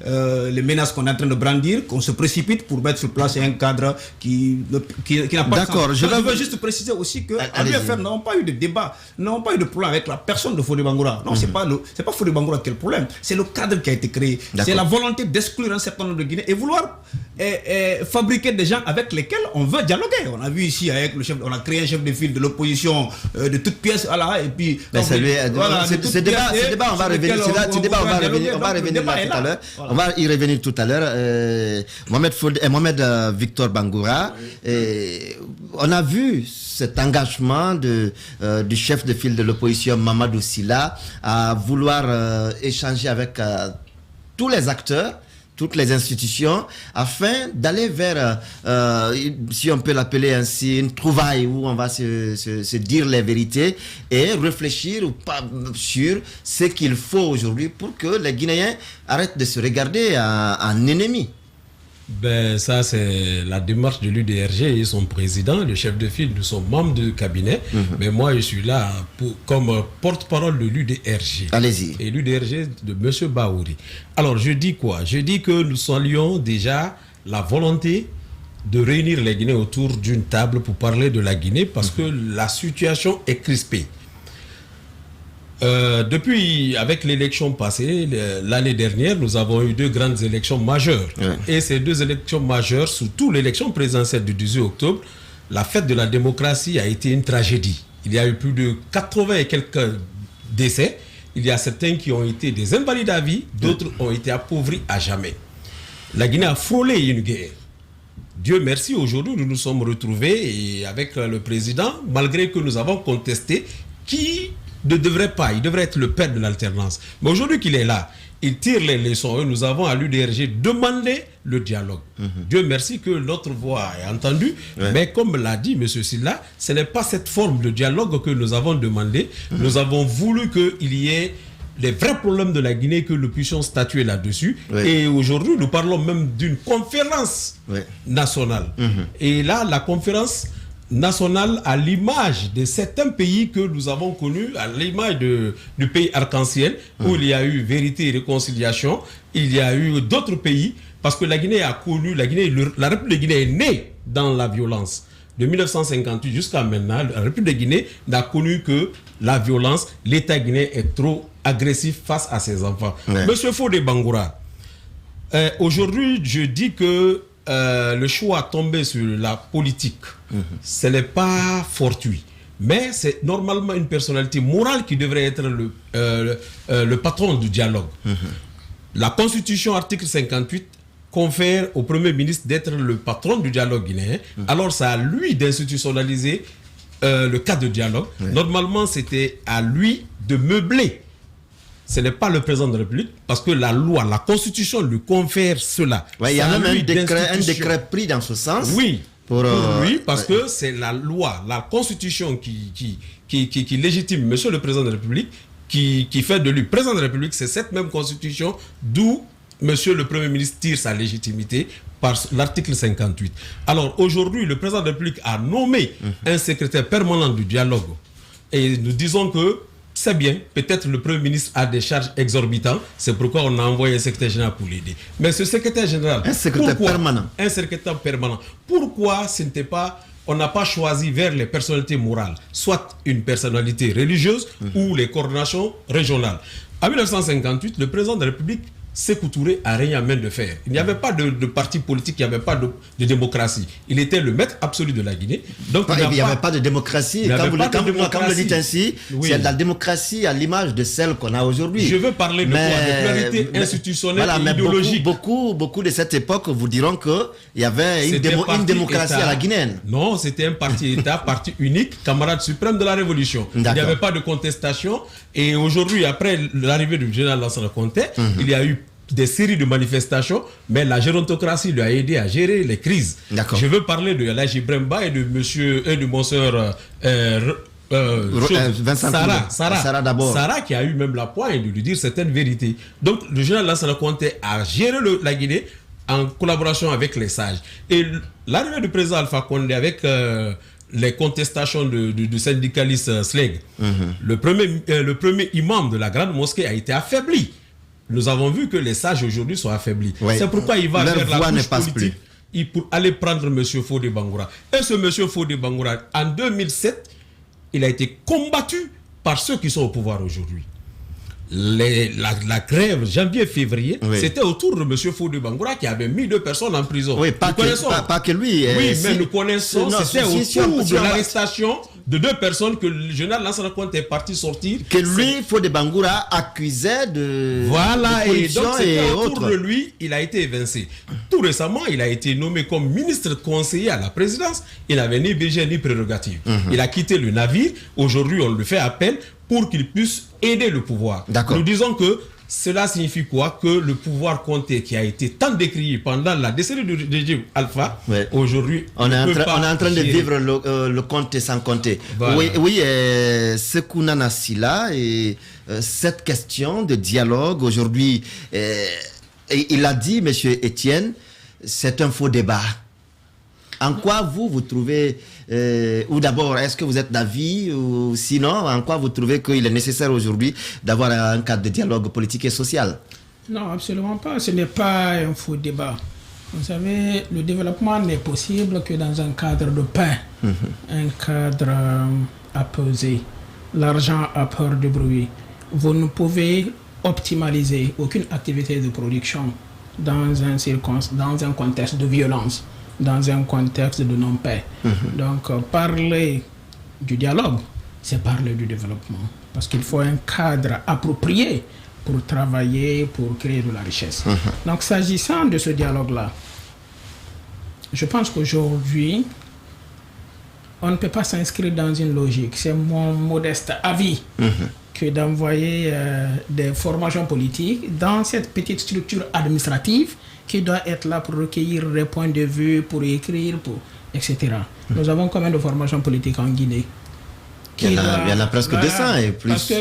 les menaces qu'on est en train de brandir, qu'on se précipite pour mettre sur place un cadre qui n'a pas de sens. Je veux juste préciser aussi que l'UFR n'ont pas eu de débat, n'ont pas eu de problème avec la personne de Fodé Bangoura. Non, c'est pas Fodé Bangoura qui a le problème, c'est le cadre qui a été créé. C'est la volonté d'exclure un certain nombre de Guinéens et vouloir fabriquer des gens avec lesquels on veut dialoguer. On a vu ici avec le chef, on a créé un chef de file de l'opposition de toutes pièces, voilà, et puis ce débat on va revenir là tout à l'heure. On va y revenir tout à l'heure. Mohamed Victor Bangoura, on a vu cet engagement du chef de file de l'opposition Mamadou Sylla à vouloir échanger avec tous les acteurs, toutes les institutions, afin d'aller vers, si on peut l'appeler ainsi, une trouvaille où on va se dire les vérités et réfléchir sur ce qu'il faut aujourd'hui pour que les Guinéens arrêtent de se regarder en ennemis. Ça, c'est la démarche de l'UDRG et son président, le chef de file, nous sommes membres du cabinet. Mais moi, je suis là comme porte-parole de l'UDRG. Allez-y. Et l'UDRG de M. Baouri. Alors, je dis quoi? Je dis que nous saluons déjà la volonté de réunir les Guinéens autour d'une table pour parler de la Guinée parce que la situation est crispée. Depuis, avec l'élection passée, l'année dernière, nous avons eu 2 grandes élections majeures. Et ces 2 élections majeures, surtout l'élection présidentielle du 18 octobre, la fête de la démocratie a été une tragédie. Il y a eu plus de 80 et quelques décès. Il y a certains qui ont été des invalides à vie, d'autres ont été appauvris à jamais. La Guinée a frôlé une guerre. Dieu merci, aujourd'hui, nous nous sommes retrouvés et avec le président, malgré que nous avons contesté, qui ne devrait pas, il devrait être le père de l'alternance. Mais aujourd'hui qu'il est là, il tire les leçons et nous avons à l'UDRG demandé le dialogue. Dieu merci que notre voix est entendue, mais comme l'a dit M. Sylla, ce n'est pas cette forme de dialogue que nous avons demandé. Nous avons voulu qu'il y ait les vrais problèmes de la Guinée, que nous puissions statuer là-dessus. Et aujourd'hui, nous parlons même d'une conférence nationale. Et là, la conférence nationale, à l'image de certains pays que nous avons connus, à l'image du pays arc-en-ciel, où il y a eu vérité et réconciliation, il y a eu d'autres pays, parce que la Guinée a connu, la République de Guinée est née dans la violence. De 1958 jusqu'à maintenant, la République de Guinée n'a connu que la violence. L'État guinéen est trop agressif face à ses enfants. Monsieur Fodé Bangoura, aujourd'hui, je dis que le choix a tombé sur la politique. Ce n'est pas fortuit. Mais c'est normalement une personnalité morale qui devrait être le patron du dialogue. La Constitution, article 58, confère au Premier ministre d'être le patron du dialogue guinéen. Alors c'est à lui d'institutionnaliser le cadre de dialogue. Normalement, c'était à lui de meubler. Ce n'est pas le président de la République, parce que la loi, la Constitution lui confère cela. Il y a même un décret pris dans ce sens. Oui, pour lui, parce que c'est la loi, la Constitution qui légitime Monsieur le Président de la République, qui fait de lui président de la République. C'est cette même Constitution d'où Monsieur le Premier ministre tire sa légitimité par l'article 58. Alors aujourd'hui, le président de la République a nommé un secrétaire permanent du dialogue. Et nous disons que c'est bien, peut-être le Premier ministre a des charges exorbitantes, c'est pourquoi on a envoyé un secrétaire général pour l'aider. Mais ce secrétaire général... Un secrétaire permanent. Un secrétaire permanent. Pourquoi on n'a pas choisi vers les personnalités morales, soit une personnalité religieuse ou les coordinations régionales. En 1958, le président de la République, Sékou Touré, a rien à main de fer. Il n'y avait pas de parti politique, il n'y avait pas de démocratie. Il était le maître absolu de la Guinée. Donc il n'y avait pas de démocratie. Quand vous le dites ainsi, c'est de la démocratie à l'image de celle qu'on a aujourd'hui. Je veux parler de pluralité institutionnelle et idéologique. Beaucoup de cette époque vous diront qu'il y avait une démocratie à la guinéenne. Non, c'était un parti-État, parti unique, camarade suprême de la Révolution. Il n'y avait pas de contestation. Et aujourd'hui, après l'arrivée du général Lansana Conté, il y a eu des séries de manifestations, mais la gérontocratie lui a aidé à gérer les crises. Je veux parler de Yalaji Bremba et de Monseigneur Sarah d'abord. Sarah qui a eu même la poigne de lui dire certaines vérités. Donc le général Lansana Conté a géré la Guinée en collaboration avec les sages. Et l'arrivée du président Alpha Condé avec les contestations du syndicaliste Sleg, le premier imam de la grande mosquée a été affaibli. Nous avons vu que les sages aujourd'hui sont affaiblis. C'est pourquoi il va vers la couche politique pour aller prendre M. Fodé Bangoura. Et ce M. Fodé Bangoura, en 2007, il a été combattu par ceux qui sont au pouvoir aujourd'hui. La grève janvier-février, c'était autour de M. Fodé Bangoura qui avait mis 2 personnes en prison. Oui, pas que lui. Oui, mais nous connaissons, c'était autour de l'arrestation de 2 personnes que le général Lansana Conté est parti sortir. Que lui, Fodé Bangoura, accusait de... Voilà, de et donc c'était autour autres. de lui, il a été évincé. Tout récemment, il a été nommé comme ministre conseiller à la présidence. Il n'avait ni budget ni prérogative. Il a quitté le navire. Aujourd'hui, on le fait appel pour qu'il puisse aider le pouvoir. Nous disons que cela signifie quoi? Que le pouvoir Conté, qui a été tant décrié pendant la décennie du régime Alpha, aujourd'hui, on est en train de vivre le Conté sans Conté. Voilà. Oui, Sékou Nana Sylla, et cette question de dialogue, aujourd'hui, il a dit, M. Etienne, c'est un faux débat. En quoi vous trouvez, ou d'abord, est-ce que vous êtes d'avis, ou sinon, en quoi vous trouvez qu'il est nécessaire aujourd'hui d'avoir un cadre de dialogue politique et social? Non, absolument pas. Ce n'est pas un faux débat. Vous savez, le développement n'est possible que dans un cadre de paix, un cadre apaisé. L'argent a peur du bruit. Vous ne pouvez optimaliser aucune activité de production dans un contexte de violence, dans un contexte de non-paix. Donc, parler du dialogue, c'est parler du développement. Parce qu'il faut un cadre approprié pour travailler, pour créer de la richesse. Donc, s'agissant de ce dialogue-là, je pense qu'aujourd'hui, on ne peut pas s'inscrire dans une logique. C'est mon modeste avis que d'envoyer des formations politiques dans cette petite structure administrative qui doit être là pour recueillir des points de vue, pour écrire, etc. Nous avons combien de formations politiques en Guinée? Il y en a presque 200 et plus. Parce que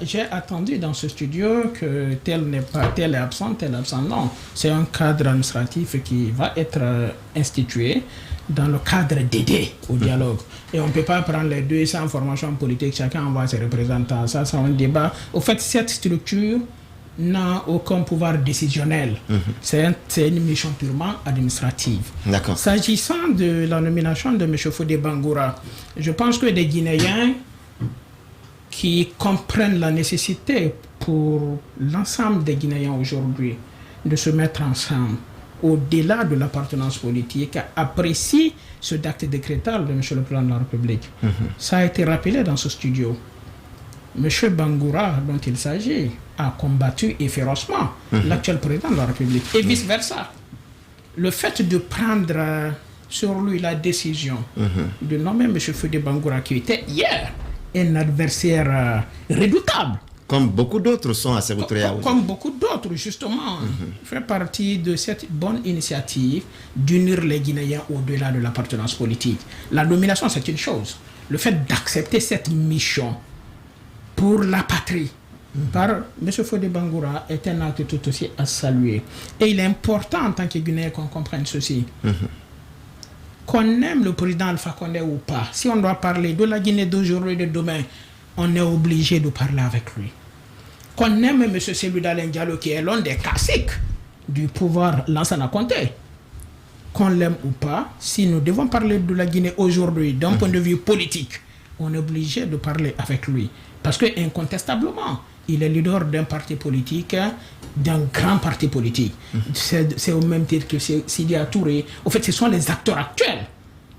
j'ai attendu dans ce studio que tel est absent, tel est absent. Non, c'est un cadre administratif qui va être institué dans le cadre d'aider au dialogue. Et on ne peut pas prendre les 200 formations politiques, chacun envoie ses représentants. Ça, c'est un débat. Au fait, cette structure n'a aucun pouvoir décisionnel. C'est une mission purement administrative. S'agissant de la nomination de M. Fodé Bangoura, je pense que des Guinéens qui comprennent la nécessité pour l'ensemble des Guinéens aujourd'hui de se mettre ensemble au-delà de l'appartenance politique apprécient ce acte décrétal de M. le Président de la République. Ça a été rappelé dans ce studio. M. Bangoura, dont il s'agit, a combattu et férocement l'actuel président de la République et vice-versa. le fait de prendre sur lui la décision de nommer M. Fodé Bangoura, qui était hier un adversaire redoutable. Comme beaucoup d'autres sont à Sékou Touré. Comme beaucoup d'autres, justement, fait partie de cette bonne initiative d'unir les Guinéens au-delà de l'appartenance politique. La nomination, c'est une chose. Le fait d'accepter cette mission pour la patrie par M. Fodé Bangoura est un acte tout aussi à saluer. Et il est important en tant que Guinéen qu'on comprenne ceci. Qu'on aime le président Alpha Condé ou pas, si on doit parler de la Guinée d'aujourd'hui et de demain, on est obligé de parler avec lui. Qu'on aime M. Cellou Dalein Diallo, qui est l'un des classiques du pouvoir Lansana Conté, qu'on l'aime ou pas, si nous devons parler de la Guinée aujourd'hui d'un point de vue politique, on est obligé de parler avec lui. Parce que incontestablement, il est leader d'un parti politique, d'un grand parti politique. C'est au même titre que Sidya Touré. Au fait, ce sont les acteurs actuels.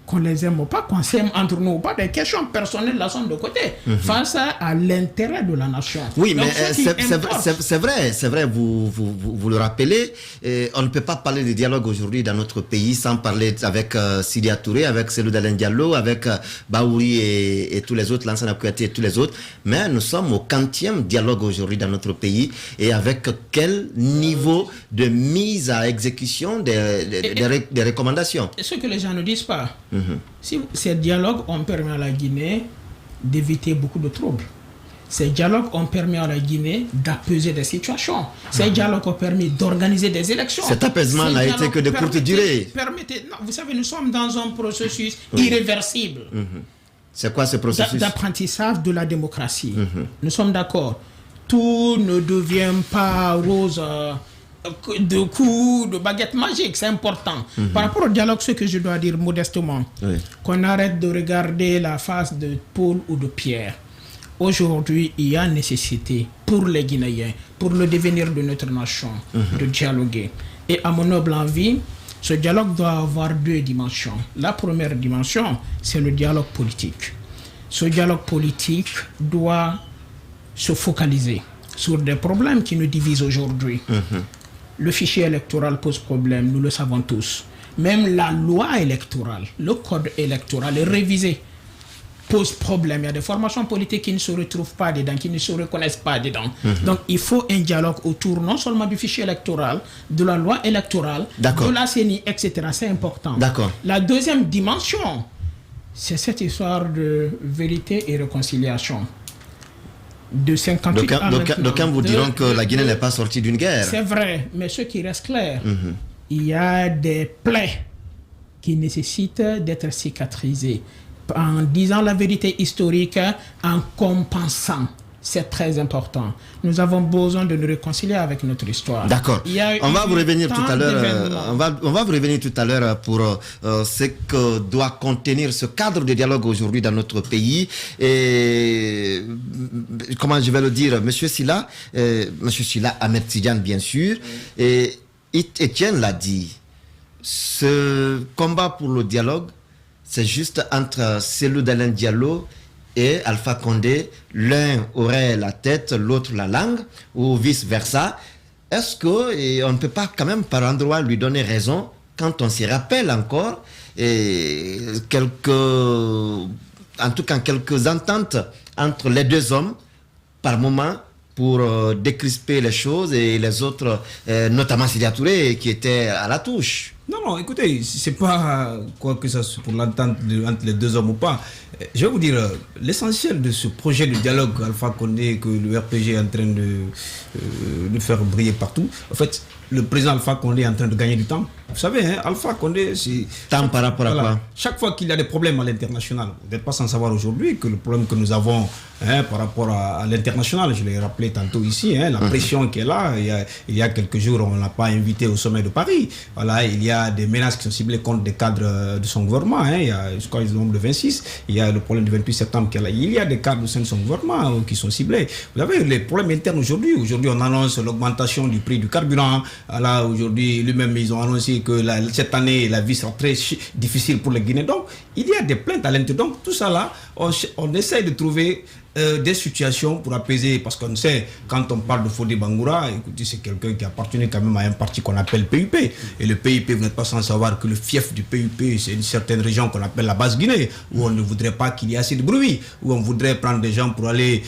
Qu'on les aime ou pas, qu'on s'aime entre nous ou pas, des questions personnelles là sont de côté, face à l'intérêt de la nation. Oui, donc, mais c'est vrai, vous le rappelez, on ne peut pas parler de dialogue aujourd'hui dans notre pays sans parler avec Sidya Touré, avec Cellou Dalein Diallo, avec Baouri et tous les autres, Lansana Kouyaté et tous les autres, mais nous sommes au 40e dialogue aujourd'hui dans notre pays, et avec quel niveau de mise à exécution des recommandations. Et ce que les gens ne disent pas, si ces dialogues ont permis à la Guinée d'éviter beaucoup de troubles. Ces dialogues ont permis à la Guinée d'apaiser des situations. Ces dialogues ont permis d'organiser des élections. Cet apaisement n'a été que de courte durée. Non, vous savez, nous sommes dans un processus irréversible. C'est quoi ce processus? D'apprentissage de la démocratie. Nous sommes d'accord. Tout ne devient pas rose de coups, de baguettes magiques, c'est important. Par rapport au dialogue, ce que je dois dire modestement, qu'on arrête de regarder la face de Paul ou de Pierre. Aujourd'hui, il y a nécessité pour les Guinéens, pour le devenir de notre nation, de dialoguer. Et à mon noble envie, ce dialogue doit avoir deux dimensions. La première dimension, c'est le dialogue politique. Ce dialogue politique doit se focaliser sur des problèmes qui nous divisent aujourd'hui. Le fichier électoral pose problème, nous le savons tous. Même la loi électorale, le code électoral est révisé, pose problème. Il y a des formations politiques qui ne se retrouvent pas dedans, qui ne se reconnaissent pas dedans. Donc il faut un dialogue autour non seulement du fichier électoral, de la loi électorale, de la CENI, etc. C'est important. La deuxième dimension, c'est cette histoire de vérité et réconciliation. De 58 ans d'aucuns vous diront que la Guinée n'est pas sortie d'une guerre. C'est vrai, mais ce qui reste clair, il y a des plaies qui nécessitent d'être cicatrisées. En disant la vérité historique, en compensant. C'est très important. Nous avons besoin de nous réconcilier avec notre histoire. D'accord. On va vous revenir tout à l'heure. On va vous revenir tout à l'heure pour ce que doit contenir ce cadre de dialogue aujourd'hui dans notre pays. Et comment je vais le dire, Monsieur Sylla Ahmed Tidiane, bien sûr. Et Étienne l'a dit. Ce combat pour le dialogue, c'est juste entre Cellou Dalein Diallo et Alpha Condé, l'un aurait la tête, l'autre la langue, ou vice-versa. Est-ce qu'on ne peut pas quand même par endroit lui donner raison quand on s'y rappelle encore quelques ententes entre les deux hommes par moment pour décrisper les choses, et les autres, notamment Sidya Touré, qui était à la touche? Non, écoutez, c'est pas quoi que ça soit pour l'entente entre les deux hommes ou pas. Je vais vous dire, l'essentiel de ce projet de dialogue Alpha Condé que le RPG est en train de faire briller partout, en fait, le président Alpha Condé est en train de gagner du temps. Vous savez, Alpha Condé, c'est... Temps par rapport à quoi? Chaque fois qu'il y a des problèmes à l'international, vous n'êtes pas sans savoir aujourd'hui que le problème que nous avons par rapport à l'international, je l'ai rappelé tantôt ici, la pression qui est là, il y a quelques jours, on ne l'a pas invité au sommet de Paris. Voilà, il y a des menaces qui sont ciblées contre des cadres de son gouvernement. Il y a, je crois, le nombre de 26. Il y a le problème du 28 septembre qui est là. Il y a des cadres au sein de son gouvernement qui sont ciblés. Vous avez les problèmes internes aujourd'hui. Aujourd'hui, on annonce l'augmentation du prix du carburant. Là, aujourd'hui, lui-même, ils ont annoncé que cette année, la vie sera très difficile pour les Guinéens. Donc, il y a des plaintes à l'intérieur. Donc, tout ça là, on essaye de trouver des situations pour apaiser, parce qu'on sait, quand on parle de Fodé Bangoura, écoutez, c'est quelqu'un qui appartenait quand même à un parti qu'on appelle PUP. Et le PUP, vous n'êtes pas sans savoir que le fief du PUP, c'est une certaine région qu'on appelle la Basse-Guinée, où on ne voudrait pas qu'il y ait assez de bruit, où on voudrait prendre des gens pour aller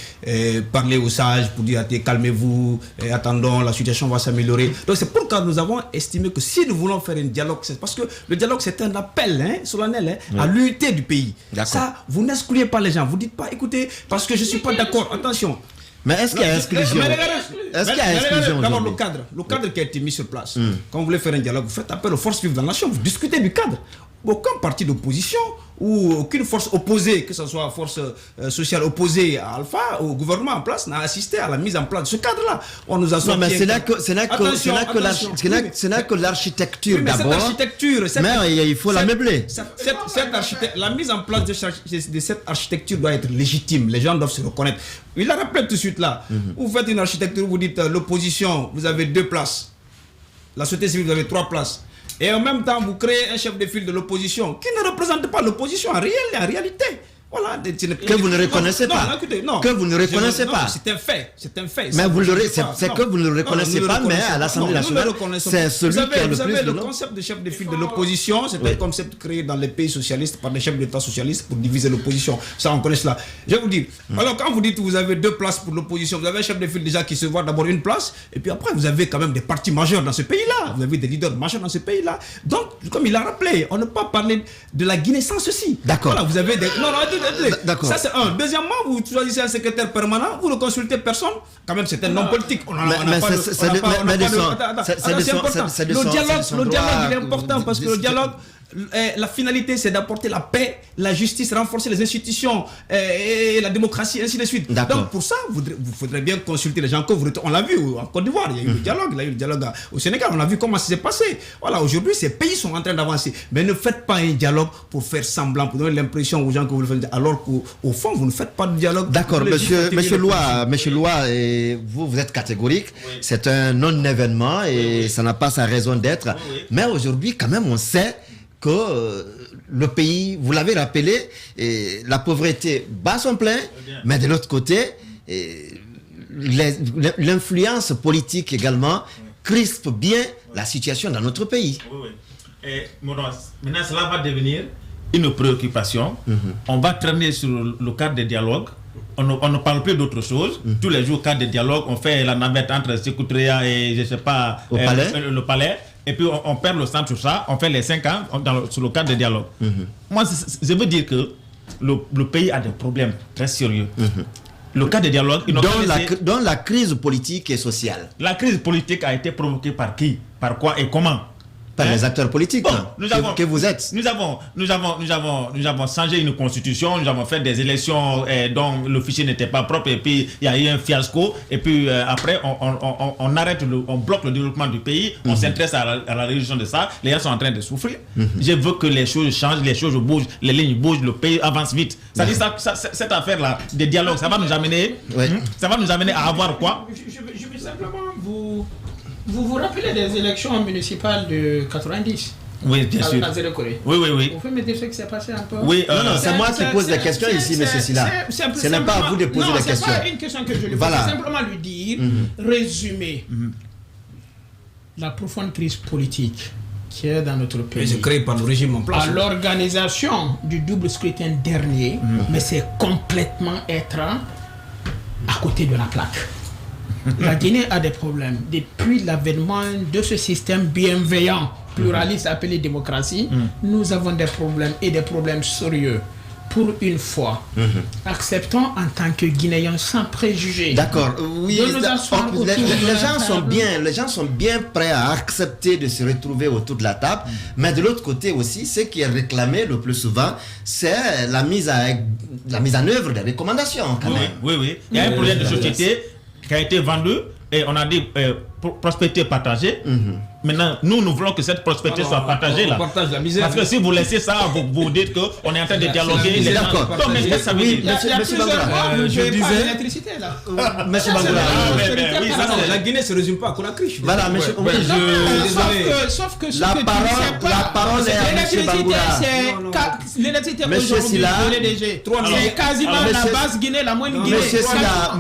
parler aux sages, pour dire, calmez-vous, attendons, la situation va s'améliorer. Donc c'est pourquoi nous avons estimé que si nous voulons faire un dialogue, c'est parce que le dialogue c'est un appel solennel à l'unité du pays. Ça, vous n'excluez pas les gens, vous dites pas, écoutez, parce que je ne suis pas d'accord, attention. Mais est-ce qu'il y a exclusion? Est-ce qu'il y a exclusion? D'abord, le cadre qui a été mis sur place. Quand vous voulez faire un dialogue, vous faites appel aux forces vives de la nation, vous discutez du cadre. Aucun parti d'opposition ou aucune force opposée, que ce soit force sociale opposée à Alpha, au gouvernement en place, n'a assisté à la mise en place de ce cadre-là. On nous a sorti. Non, mais ce n'est que l'architecture d'abord. Mais il faut la meubler. La mise en place de cette architecture doit être légitime. Les gens doivent se reconnaître. Il a rappelé tout de suite là. Vous faites une architecture, vous dites l'opposition, vous avez 2 places. La société civile, vous avez 3 places. Et en même temps, vous créez un chef de file de l'opposition qui ne représente pas l'opposition en réalité. Voilà, que vous ne reconnaissez pas. Que vous ne reconnaissez pas. C'est un fait. Mais c'est que vous ne le reconnaissez pas, mais à l'Assemblée nationale, c'est celui qui a le plus de nom. Vous savez, le concept de chef de file de l'opposition, c'est un concept créé dans les pays socialistes par des chefs d'État socialistes pour diviser l'opposition. Ça, on connaît cela. Je vais vous dire, alors quand vous dites que vous avez 2 places pour l'opposition, vous avez un chef de file déjà qui se voit d'abord une place, et puis après, vous avez quand même des partis majeurs dans ce pays-là. Vous avez des leaders majeurs dans ce pays-là. Donc, comme il a rappelé, on ne peut pas parler de la Guinée sans ceci. D'accord. Voilà, vous avez des... D'accord. Ça c'est un. Deuxièmement, vous choisissez un secrétaire permanent, vous ne consultez personne. Quand même, c'est un homme politique. Le dialogue, il est important parce que le dialogue, la finalité, c'est d'apporter la paix, la justice, renforcer les institutions et la démocratie, ainsi de suite. Donc pour ça, vous faudrait bien consulter les gens. On l'a vu en Côte d'Ivoire, il y a eu le dialogue, au Sénégal, on a vu comment ça s'est passé. Voilà, aujourd'hui, ces pays sont en train d'avancer. Mais ne faites pas un dialogue pour faire semblant, pour donner l'impression aux gens que vous le faites, alors qu'au fond, vous ne faites pas de dialogue. D'accord, monsieur Loa, vous êtes catégorique. Oui. C'est un non-événement et ça n'a pas sa raison d'être. Oui. Mais aujourd'hui, quand même, on sait que le pays, vous l'avez rappelé, la pauvreté bat son plein, mais de l'autre côté, l'influence politique également crispe bien la situation dans notre pays. Oui. Et maintenant, cela va devenir une préoccupation. On va traîner sur le cadre des dialogues. On ne parle plus d'autre chose. Tous les jours, cadre de dialogue, on fait la navette entre Sékou Touré et, je ne sais pas, le palais. Et puis on perd le centre sur ça, on fait les 5 ans sur le cadre de dialogue. Moi, je veux dire que le pays a des problèmes très sérieux. Le cadre de dialogue... Dans la crise politique et sociale. La crise politique a été provoquée par qui? Par quoi et comment? Par les acteurs politiques que vous êtes. Nous avons changé une constitution, nous avons fait des élections dont le fichier n'était pas propre et puis il y a eu un fiasco et puis après on arrête, on bloque le développement du pays, on s'intéresse à la résolution de ça, les gens sont en train de souffrir. Je veux que les choses changent, les choses bougent, les lignes bougent, le pays avance vite. Ça dit cette affaire-là, des dialogues, ça va nous amener, à avoir quoi? Je veux simplement vous rappelez des élections municipales de 90? Oui, bien sûr. Oui. Vous pouvez me dire ce qui s'est passé un peu? Oui, c'est moi qui pose des questions ici, monsieur Silla. Ce n'est pas à vous de poser des questions. C'est pas une question que je lui pose. Simplement lui dire, résumer la profonde crise politique qui est dans notre pays. C'est créé par le régime en place. À l'organisation du double scrutin dernier, mais c'est complètement être à côté de la plaque. La Guinée a des problèmes. Depuis l'avènement de ce système bienveillant, pluraliste appelé démocratie, nous avons des problèmes et des problèmes sérieux. Pour une fois, acceptons en tant que Guinéens sans préjugés. D'accord, oui, les gens sont bien prêts à accepter de se retrouver autour de la table, mais de l'autre côté aussi, ce qui est réclamé le plus souvent, c'est la mise en œuvre des recommandations quand même. Oui. Il y a un projet de société qui a été vendu et on a dit prospecter, partager. maintenant, nous voulons que cette prospérité soit partagée là. On partage la misère. Parce que si vous laissez ça, vous dites qu'on est en train de dialoguer. C'est d'accord. Donc, mais qu'est-ce que ça veut dire? Il y a Monsieur plusieurs Bangoura, mois, vous ne je payez pas disais- l'électricité là. Monsieur Bangoura, oui, ça, c'est La Guinée ne se résume pas à Conakry. voilà, monsieur, oui, Sauf que ce La que tu parole- ne sais pas, la parole est à monsieur l'électricité, Bangoura. c'est l'électricité Monsieur aujourd'hui, Silla. c'est quasiment alors, la monsieur- base Guinée, la moindre Guinée. Monsieur Silla,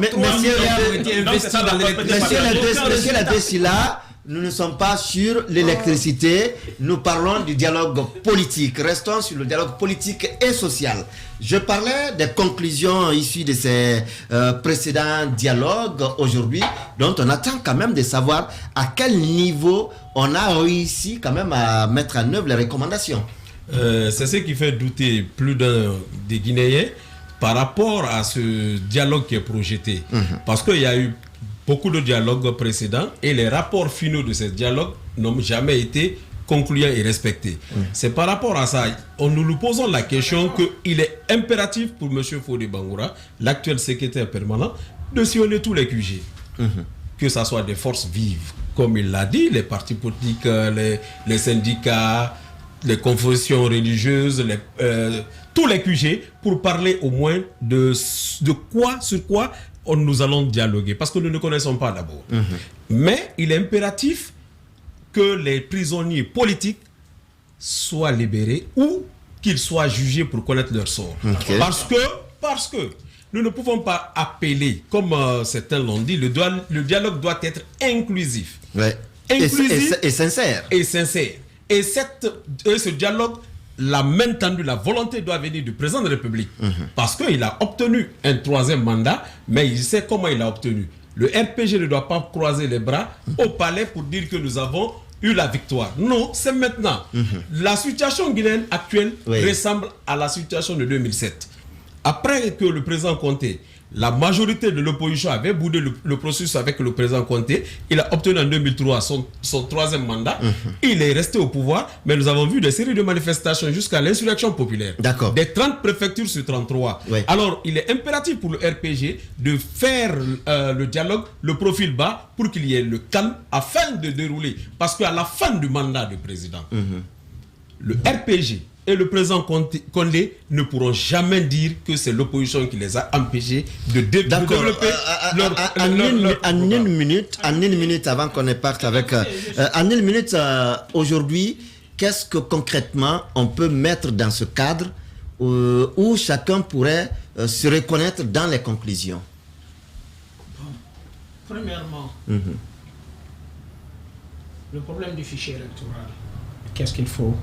Monsieur Ladesila, nous ne sommes pas sur l'électricité, nous parlons du dialogue politique. Restons sur le dialogue politique et social. Je parlais des conclusions issues de ces précédents dialogues aujourd'hui, dont on attend quand même de savoir à quel niveau on a réussi quand même à mettre en œuvre les recommandations. C'est ce qui fait douter plus d'un des Guinéens par rapport à ce dialogue qui est projeté. Parce qu'il y a eu beaucoup de dialogues précédents et les rapports finaux de ces dialogues n'ont jamais été concluants et respectés. C'est par rapport à ça, nous posons la question qu'il est impératif pour M. Fodé Bangoura, l'actuel secrétaire permanent, de sillonner tous les QG. Que ce soit des forces vives, comme il l'a dit, les partis politiques, les syndicats, les confessions religieuses, tous les QG, pour parler au moins sur quoi nous allons dialoguer, parce que nous ne connaissons pas d'abord. Mais il est impératif que les prisonniers politiques soient libérés ou qu'ils soient jugés pour connaître leur sort. Okay. Parce que nous ne pouvons pas appeler, comme certains l'ont dit, le dialogue doit être inclusif. Ouais. Inclusif Et sincère. et sincère. Et ce dialogue, la main tendue, la volonté doit venir du président de la République. Parce qu'il a obtenu un 3e mandat, mais il sait comment il l'a obtenu. Le RPG ne doit pas croiser les bras au palais pour dire que nous avons eu la victoire. Non, c'est maintenant. La situation guinéenne actuelle ressemble à la situation de 2007. Après que le président Conté, la majorité de l'opposition avait boudé le processus avec le président Conté, il a obtenu en 2003 son 3e mandat. Il est resté au pouvoir, mais nous avons vu des séries de manifestations jusqu'à l'insurrection populaire. D'accord. Des 30 préfectures sur 33. Oui. Alors, il est impératif pour le RPG de faire le dialogue, le profil bas, pour qu'il y ait le calme afin de dérouler. Parce qu'à la fin du mandat du président, le RPG et le président Condé ne pourront jamais dire que c'est l'opposition qui les a empêchés de développer leur une minute avant qu'on ne parte avec... en une minute, aujourd'hui, qu'est-ce que concrètement on peut mettre dans ce cadre où chacun pourrait se reconnaître dans les conclusions? Premièrement, le problème du fichier électoral. Qu'est-ce qu'il faut?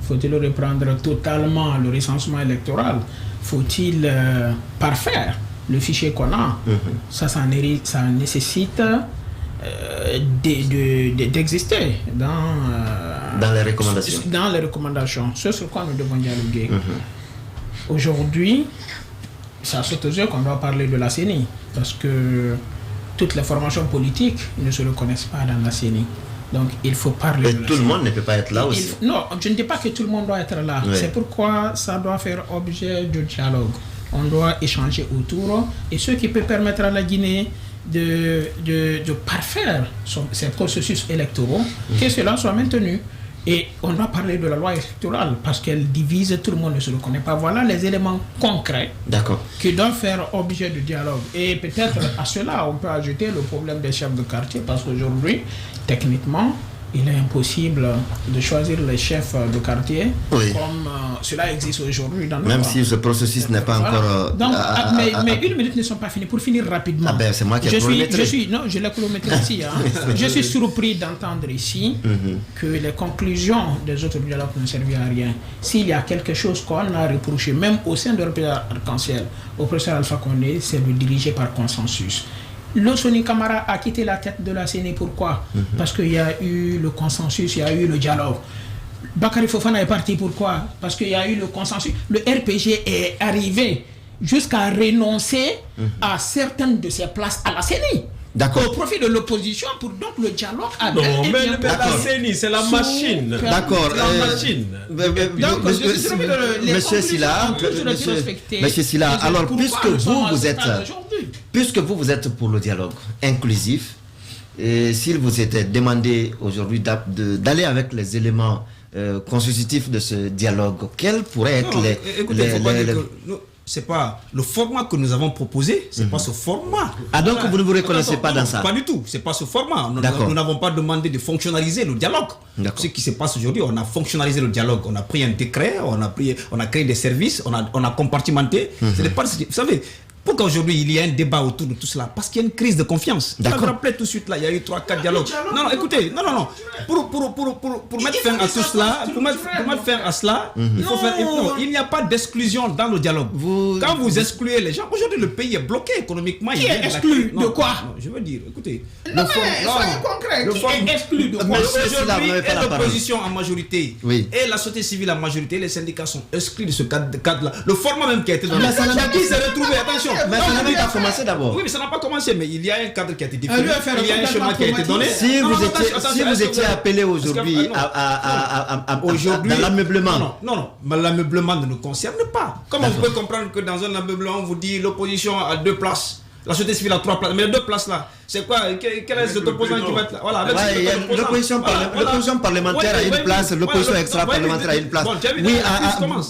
Faut-il reprendre totalement le recensement électoral? Faut-il parfaire le fichier qu'on a? Ça nécessite d'exister dans les recommandations. Dans les recommandations. C'est sur quoi nous devons dialoguer. Aujourd'hui, ça saute aux yeux qu'on doit parler de la CENI, parce que toutes les formations politiques ne se reconnaissent pas dans la CENI. Donc, il faut parler Et de la tout le CENI. monde ne peut pas être là aussi. Non, je ne dis pas que tout le monde doit être là. Oui. C'est pourquoi ça doit faire objet de dialogue. On doit échanger autour. Et ce qui peut permettre à la Guinée de parfaire ces processus électoraux, que cela soit maintenu. Et on doit parler de la loi électorale parce qu'elle divise, tout le monde ne se reconnaît pas. Voilà les éléments concrets qui doivent faire objet de dialogue. Et peut-être à cela, on peut ajouter le problème des chefs de quartier parce qu'aujourd'hui, techniquement, il est impossible de choisir les chefs de quartier comme cela existe aujourd'hui dans nos Même lois. si ce processus n'est pas encore... Donc, mais une minute ne sont pas finies. Pour finir rapidement, c'est moi qui ai chronométré. Non, je l'ai chronométré ici. Je suis surpris d'entendre ici que les conclusions des autres dialogues ne servaient à rien. S'il y a quelque chose qu'on a reproché, même au sein de l'Europe Arc-en-Ciel, au professeur Alpha Condé, c'est de diriger par consensus. Losoni Camara a quitté la tête de la CENI. Pourquoi? Parce qu'il y a eu le consensus, il y a eu le dialogue. Bakary Fofana est parti. Pourquoi? Parce qu'il y a eu le consensus. Le RPG est arrivé jusqu'à renoncer à certaines de ses places à la CENI. Au profit de l'opposition pour donc le dialogue avec... Non, mais la CENI, c'est la machine. D'accord. La machine. Monsieur Silla, alors puisque vous êtes pour le dialogue inclusif, s'il vous était demandé aujourd'hui d'aller avec les éléments constitutifs de ce dialogue, quels pourraient être c'est pas le format que nous avons proposé, c'est pas ce format. Ah, donc vous ne vous reconnaissez pas dans ça? Pas du tout, c'est pas ce format. Nous n'avons pas demandé de fonctionnaliser le dialogue. Ce qui se passe aujourd'hui, on a fonctionnalisé le dialogue. On a pris un décret, on a créé des services, on a compartimenté. Vous savez, pourquoi aujourd'hui il y a un débat autour de tout cela? Parce qu'il y a une crise de confiance. Je me rappelle tout de suite là, il y a eu 3-4 dialogues. Non, écoutez, non. Pour mettre fin à tout cela, pour mettre fin à cela, il faut faire. Non, il n'y a pas d'exclusion dans le dialogue. Quand vous excluez les gens, aujourd'hui le pays est bloqué économiquement. Qui est exclu de quoi? Je veux dire, écoutez. Non, soyez concret. Qui est exclu de quoi? Aujourd'hui, et l'opposition en majorité, et la société civile en majorité, les syndicats sont exclus de ce cadre-là. Le format même qui a été donné. Qui s'est retrouvé, attention. Mais ça n'a pas commencé d'abord. Oui, mais ça n'a pas commencé, mais il y a un cadre qui a été défini. Il y a un schéma qui a été donné. Si vous étiez appelé aujourd'hui dans l'ameublement. Non, mais l'ameublement ne nous concerne pas. Comment vous pouvez comprendre que dans un ameublement, on vous dit l'opposition a 2 places, la société civile a 3 places, mais les 2 places là, c'est quoi? Quel est cet opposant qui va être là? Voilà, l'opposition parlementaire a une place, l'opposition extra-parlementaire a une place. Oui,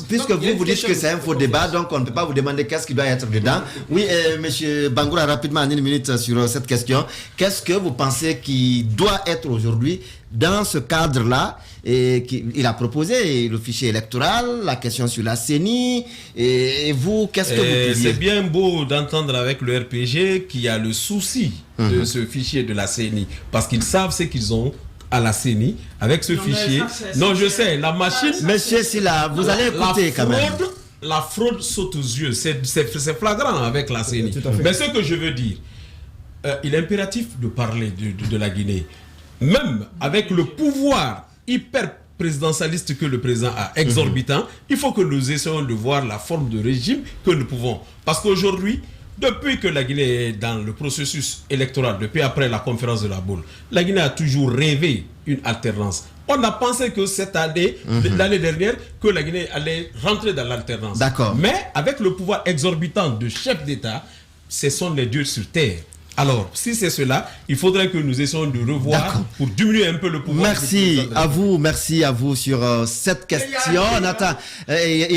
puisque vous dites que c'est un faux débat, donc on ne peut pas vous demander qu'est-ce qui doit être dedans. Oui, monsieur Bangoura, rapidement, en 1 minute sur cette question. Qu'est-ce que vous pensez qui doit être aujourd'hui dans ce cadre-là? Il a proposé le fichier électoral, la question sur la CENI, et vous, qu'est-ce que vous disiez? C'est bien beau d'entendre avec le RPG qu'il y a le souci de ce fichier de la CENI, parce qu'ils savent ce qu'ils ont à la CENI avec ce fichier. Non, je sais, la machine... Monsieur Silla, vous allez écouter quand même. La fraude saute aux yeux, c'est flagrant avec la CENI. Mais ce que je veux dire, il est impératif de parler de la Guinée, même avec le pouvoir hyper présidentialiste que le président a, exorbitant, il faut que nous essayons de voir la forme de régime que nous pouvons. Parce qu'aujourd'hui, depuis que la Guinée est dans le processus électoral, depuis après la conférence de la Boule, la Guinée a toujours rêvé une alternance. On a pensé que cette année, l'année dernière, que la Guinée allait rentrer dans l'alternance. Mais avec le pouvoir exorbitant de chef d'État, ce sont les dieux sur terre. Alors, si c'est cela, il faudrait que nous essayons de revoir pour diminuer un peu le pouvoir. Merci à vous sur cette question.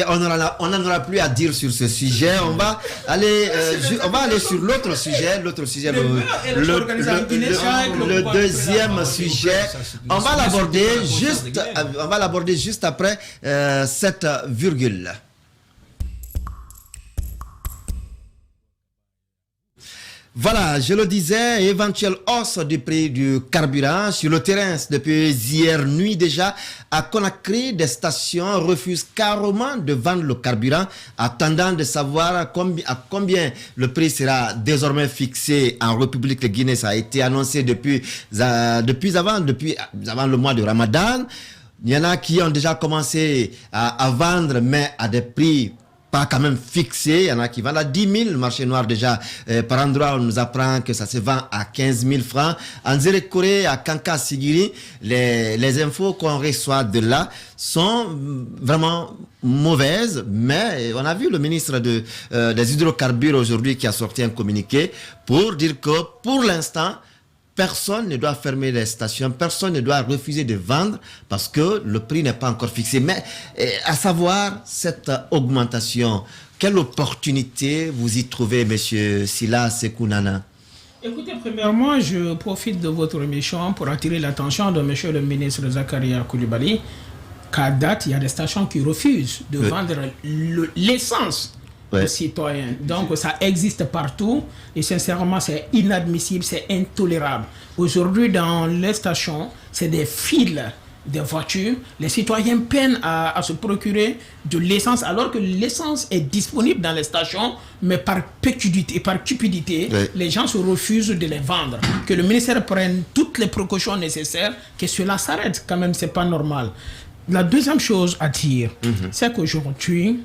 On n'en aura plus à dire sur ce sujet. On va aller sur l'autre sujet, le deuxième sujet. On va l'aborder juste après cette virgule. Voilà, je le disais, éventuelle hausse du prix du carburant sur le terrain depuis hier nuit déjà. À Conakry, des stations refusent carrément de vendre le carburant, attendant de savoir à combien le prix sera désormais fixé en République de Guinée. Ça a été annoncé depuis avant le mois de Ramadan. Il y en a qui ont déjà commencé à vendre, mais à des prix pas quand même fixé. Il y en a qui vendent à 10 000. Le marché noir déjà, par endroit, on nous apprend que ça se vend à 15 000 francs. En Zérekoré, à Kanka Sigiri, les infos qu'on reçoit de là sont vraiment mauvaises, mais on a vu le ministre des hydrocarbures aujourd'hui qui a sorti un communiqué pour dire que pour l'instant, personne ne doit fermer les stations, personne ne doit refuser de vendre parce que le prix n'est pas encore fixé. Mais à savoir cette augmentation, quelle opportunité vous y trouvez, monsieur Silla Sekounana? Écoutez, premièrement, je profite de votre émission pour attirer l'attention de monsieur le ministre Zakaria Coulibaly qu'à date, il y a des stations qui refusent de vendre l'essence aux citoyens. Donc ça existe partout et sincèrement c'est inadmissible, c'est intolérable. Aujourd'hui dans les stations, c'est des files de voitures. Les citoyens peinent à se procurer de l'essence alors que l'essence est disponible dans les stations, mais par cupidité, les gens se refusent de les vendre. Que le ministère prenne toutes les précautions nécessaires, que cela s'arrête quand même, c'est pas normal. La deuxième chose à dire, c'est qu'aujourd'hui,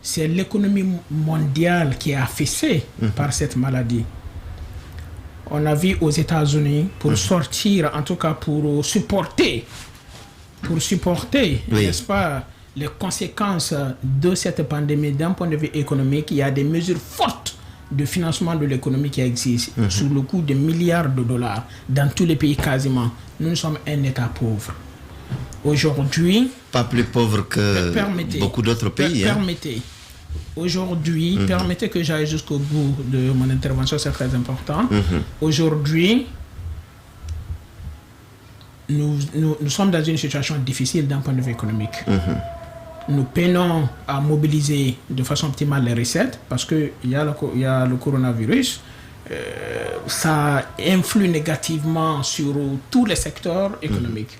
c'est l'économie mondiale qui est affaissée par cette maladie. On a vu aux États-Unis, pour sortir, en tout cas pour supporter, n'est-ce pas, les conséquences de cette pandémie d'un point de vue économique, il y a des mesures fortes de financement de l'économie qui existe, sur le coût de milliards de dollars, dans tous les pays quasiment, nous sommes un État pauvre. Aujourd'hui... Pas plus pauvre que beaucoup d'autres pays. Permettez. Aujourd'hui, permettez que j'aille jusqu'au bout de mon intervention, c'est très important. Aujourd'hui, nous sommes dans une situation difficile d'un point de vue économique. Nous peinons à mobiliser de façon optimale les recettes parce qu'il y a le coronavirus. Ça influe négativement sur tous les secteurs économiques.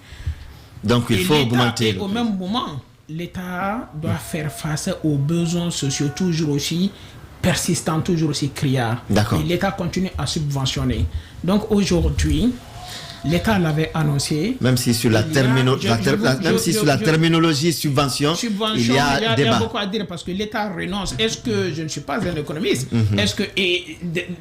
Donc il faut augmenter. Et au même moment, l'État doit faire face aux besoins sociaux toujours aussi persistants, toujours aussi criards. D'accord. Et l'État continue à subventionner. Donc aujourd'hui, l'État l'avait annoncé. Même si sur la terminologie subvention, il y a débat. Il y a beaucoup à dire parce que l'État renonce. Est-ce que je ne suis pas un économiste? Est-ce que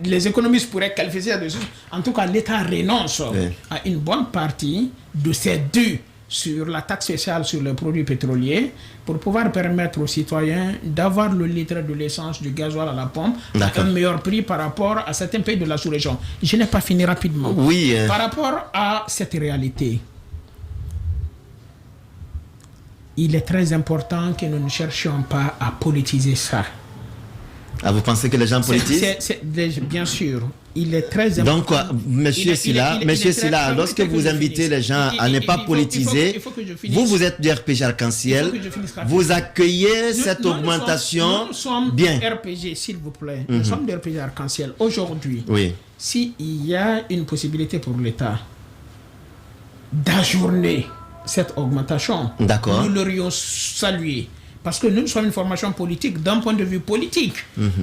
les économistes pourraient qualifier ça de... En tout cas, l'État renonce à une bonne partie de ses dûs sur la taxe spéciale sur les produits pétroliers pour pouvoir permettre aux citoyens d'avoir le litre de l'essence, du gasoil à la pompe à un meilleur prix par rapport à certains pays de la sous-région. Je n'ai pas fini rapidement. Oui. Par rapport à cette réalité, il est très important que nous ne cherchions pas à politiser ça. Ah, vous pensez que les gens politisent? Bien sûr. Il est très important. Donc, monsieur Silla, lorsque vous invitez les gens à ne pas politiser, vous êtes du RPG Arc-en-Ciel, vous accueillez cette augmentation bien. Nous sommes RPG, s'il vous plaît. Nous sommes du RPG Arc-en-Ciel. Aujourd'hui, s'il y a une possibilité pour l'État d'ajourner cette augmentation, nous l'aurions salué. Parce que nous sommes une formation politique, d'un point de vue politique,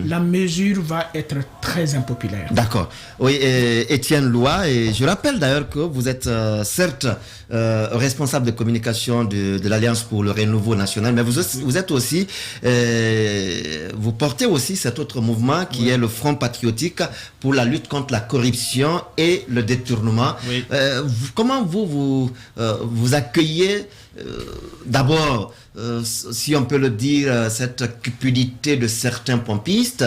la mesure va être très impopulaire. D'accord. Oui, Étienne Loua, et je rappelle d'ailleurs que vous êtes certes responsable de communication de l'Alliance pour le renouveau national, mais vous êtes aussi, vous portez aussi cet autre mouvement qui est le Front patriotique pour la lutte contre la corruption et le détournement. Oui. Comment vous accueillez d'abord, si on peut le dire, cette cupidité de certains pompistes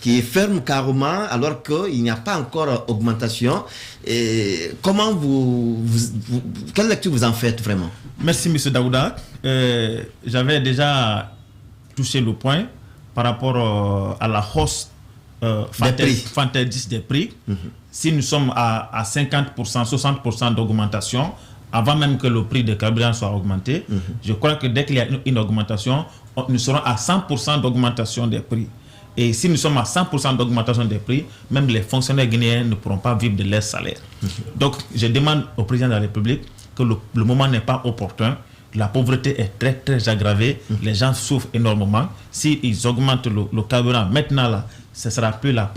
qui ferment carrément alors qu'il n'y a pas encore augmentation. Et comment quelle lecture vous en faites vraiment? Merci, M. Daouda. J'avais déjà touché le point par rapport à la hausse fantaisiste des prix. Si nous sommes à 50%, 60% d'augmentation, avant même que le prix des carburants soit augmenté, je crois que dès qu'il y a une augmentation, nous serons à 100% d'augmentation des prix. Et si nous sommes à 100% d'augmentation des prix, même les fonctionnaires guinéens ne pourront pas vivre de leur salaire. Donc, je demande au président de la République que le moment n'est pas opportun. La pauvreté est très, très aggravée. Les gens souffrent énormément. S'ils augmentent le carburant maintenant, là, ce ne sera plus la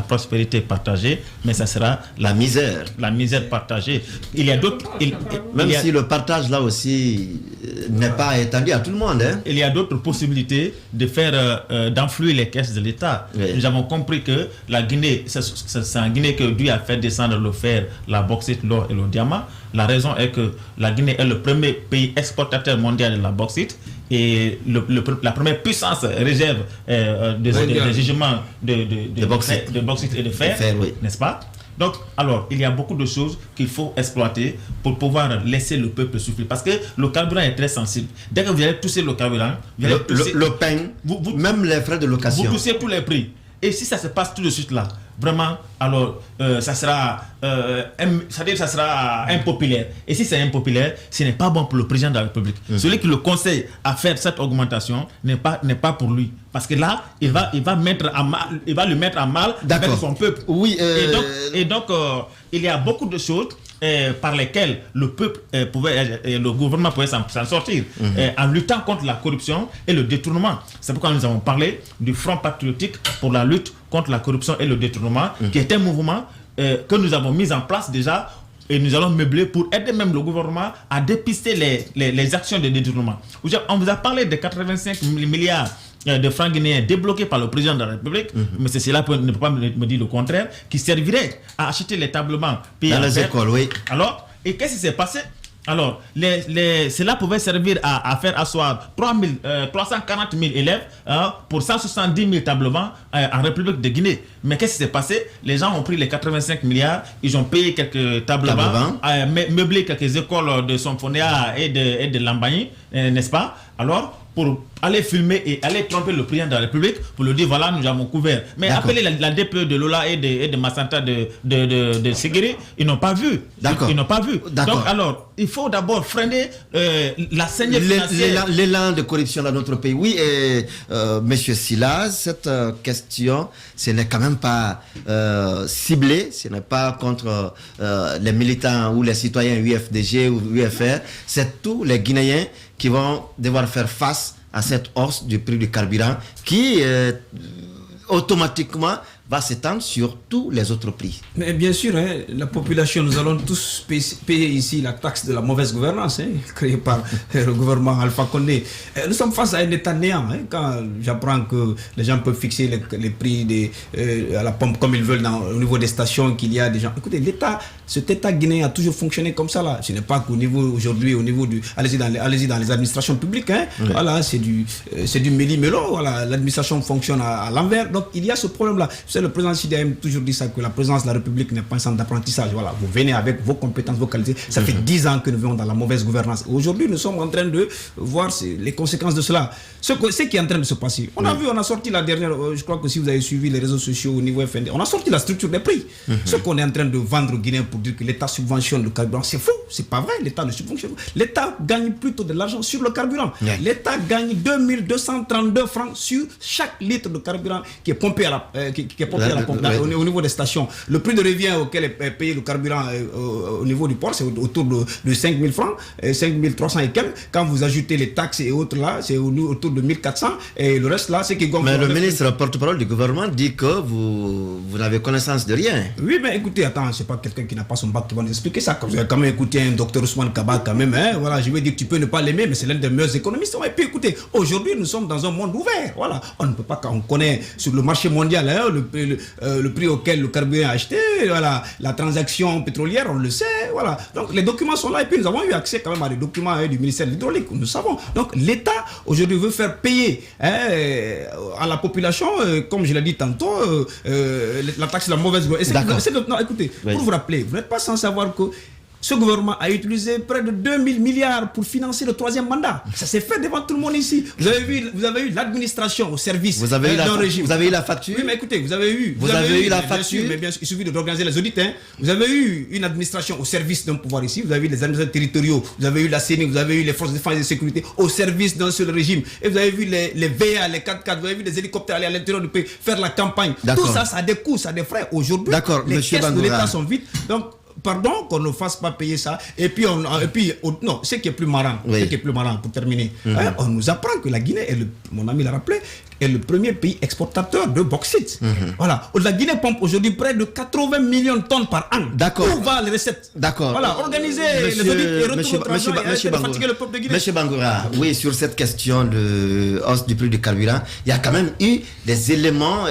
prospérité partagée, mais ce sera la misère partagée. Il y a d'autres... Si le partage là aussi n'est pas étendu à tout le monde. Hein? Il y a d'autres possibilités de faire, d'enflouer les caisses de l'État. Oui. Nous avons compris que la Guinée, c'est en Guinée que Dieu a fait descendre le fer, la bauxite, l'or et le diamant. La raison est que la Guinée est le premier pays exportateur mondial de la bauxite et la première puissance réserve des jugements de bauxite et de fer, n'est-ce pas? Donc, alors, il y a beaucoup de choses qu'il faut exploiter pour pouvoir laisser le peuple souffler. Parce que le carburant est très sensible. Dès que vous allez tousser le carburant, vous allez tousser, le pain, même les frais de location. Vous toussez tous les prix. Et si ça se passe tout de suite là, vraiment, alors ça sera impopulaire. Et si c'est impopulaire, ce n'est pas bon pour le président de la République. Celui qui le conseille à faire cette augmentation n'est pas pour lui. Parce que là, il va le mettre à mal avec son peuple. Oui, et donc, il y a beaucoup de choses par lesquelles le peuple le gouvernement pouvait s'en sortir en luttant contre la corruption et le détournement. C'est pourquoi nous avons parlé du Front patriotique pour la lutte contre la corruption et le détournement, qui est un mouvement que nous avons mis en place déjà et nous allons meubler pour aider même le gouvernement à dépister les actions de détournement. On vous a parlé de 85 milliards de francs guinéens débloqués par le président de la République, mais c'est cela ne peut pas me dire le contraire, qui servirait à acheter les tablements dans les écoles, oui. Alors, et qu'est-ce qui s'est passé? Alors, cela pouvait servir à faire asseoir 340 000 élèves pour 170 000 tablements en République de Guinée. Mais qu'est-ce qui s'est passé? Les gens ont pris les 85 milliards, ils ont payé quelques tablements, meublé quelques écoles de Somphonia et de Lambani, n'est-ce pas? Alors, pour aller filmer et aller tromper le président de la République pour lui dire voilà, nous avons couvert. Mais appeler la DPE de Lola et de Massanta de Séguéré, ils n'ont pas vu. Ils n'ont pas vu. Donc alors, il faut d'abord freiner la saignée financière. L'élan de corruption dans notre pays. Oui, Monsieur Silas, cette question, ce n'est quand même pas ciblé, ce n'est pas contre les militants ou les citoyens UFDG ou UFR, c'est tous les Guinéens qui vont devoir faire face à cette hausse du prix du carburant qui automatiquement va s'étendre sur tous les autres prix. Mais bien sûr, hein, la population, nous allons tous payer ici la taxe de la mauvaise gouvernance créée par le gouvernement Alpha Condé. Nous sommes face à un état néant. Quand j'apprends que les gens peuvent fixer les prix à la pompe comme ils veulent au niveau des stations, qu'il y a des gens... Écoutez, cet état guinéen a toujours fonctionné comme ça. Là. Ce n'est pas qu'au niveau aujourd'hui, au niveau du... Allez-y dans les administrations publiques. Oui. Voilà, c'est du méli-mélo. Voilà, l'administration fonctionne à l'envers. Donc, il y a ce problème-là. Le président Sidi a toujours dit ça, que la présidence de la République n'est pas un centre d'apprentissage. Voilà, vous venez avec vos compétences, vos qualités. Ça fait 10 ans que nous vivons dans la mauvaise gouvernance. Aujourd'hui, nous sommes en train de voir les conséquences de cela. Ce qui est en train de se passer. On a sorti la dernière, je crois que si vous avez suivi les réseaux sociaux au niveau FND, on a sorti la structure des prix. Ce qu'on est en train de vendre aux Guinéens pour dire que l'État subventionne le carburant, c'est faux. C'est pas vrai, l'État ne subventionne pas. L'État gagne plutôt de l'argent sur le carburant. L'État gagne 2232 francs sur chaque litre de carburant qui est pompé à la pompe au niveau des stations. Le prix de revient auquel est payé le carburant au niveau du port, c'est autour de 5 000 francs, 5 300 et quelques. Quand vous ajoutez les taxes et autres là, c'est autour de 1400 et le reste là, c'est qui gonfle. Mais le ministre porte-parole du gouvernement dit que vous n'avez connaissance de rien. Oui, mais écoutez, attends, c'est pas quelqu'un qui n'a pas son bac qui va nous expliquer ça. Vous avez quand même écouté un docteur Ousmane Kaba quand même, voilà, je veux dire, tu peux ne pas l'aimer, mais c'est l'un des meilleurs économistes. Et puis écoutez, aujourd'hui, nous sommes dans un monde ouvert. Voilà, on ne peut pas, on connaît sur le marché mondial le prix auquel le carburant est acheté, voilà, la transaction pétrolière, on le sait, voilà. Donc les documents sont là et puis nous avons eu accès quand même à des documents du ministère de l'Hydraulique, nous savons. Donc l'État aujourd'hui veut faire payer à la population, comme je l'ai dit tantôt, la taxe de la mauvaise gouvernance. Non, écoutez, pour vous rappeler, vous n'êtes pas sans savoir que ce gouvernement a utilisé près de 2000 milliards pour financer le 3e mandat. Ça s'est fait devant tout le monde ici. Vous avez eu l'administration au service d'un régime. Vous avez eu la facture? Oui, mais écoutez, vous avez eu la facture. Sûr, mais bien sûr, il suffit d'organiser les audits. Vous avez eu une administration au service d'un pouvoir ici. Vous avez eu les administrateurs territoriaux. Vous avez eu la CENI. Vous avez eu les forces de défense et de sécurité au service d'un seul régime. Et vous avez vu les VA, les 4x4. Vous avez vu les hélicoptères aller à l'intérieur du pays faire la campagne. Tout ça, ça a des coûts, ça a des frais. Aujourd'hui, les caisses de l'État sont vides. Donc, pardon qu'on ne fasse pas payer ça. Et puis, non, ce qui est plus marrant, pour terminer, on nous apprend que la Guinée, mon ami l'a rappelé, est le premier pays exportateur de bauxite. Voilà. La Guinée pompe aujourd'hui près de 80 millions de tonnes par an. D'accord. Où va les recettes? D'accord. Voilà, organiser les audits et retour au travail et fatiguer le peuple de Guinée. Monsieur Bangoura, oui, sur cette question de hausse du prix du carburant, il y a quand même eu des éléments,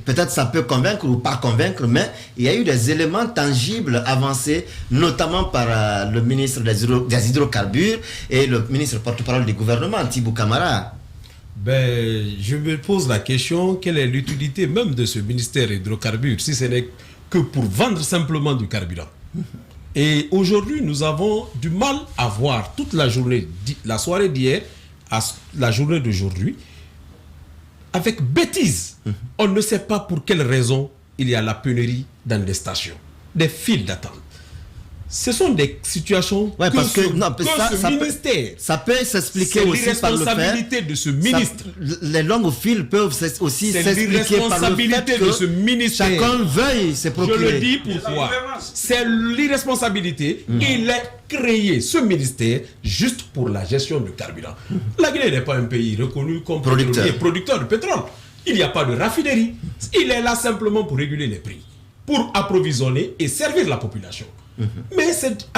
peut-être ça peut convaincre ou pas convaincre, mais il y a eu des éléments tangibles avancés, notamment par le ministre des hydrocarbures et le ministre porte-parole du gouvernement, Thibou Camara. Je me pose la question, quelle est l'utilité même de ce ministère hydrocarbures si ce n'est que pour vendre simplement du carburant? Et aujourd'hui, nous avons du mal à voir toute la journée, la soirée d'hier à la journée d'aujourd'hui, avec bêtise. On ne sait pas pour quelle raison il y a la pénurie dans les stations, des files d'attente. Ce sont des situations ça peut s'expliquer aussi par le fait. C'est l'irresponsabilité de ce ministre. Les longues files peuvent aussi s'expliquer par le fait que de ce ministère. Chacun veuille se procurer. Je le dis pourquoi. C'est l'irresponsabilité. Il a créé ce ministère juste pour la gestion du carburant. La Guinée n'est pas un pays reconnu comme producteur de pétrole. Il n'y a pas de raffinerie. Il est là simplement pour réguler les prix, pour approvisionner et servir la population. Mais c'est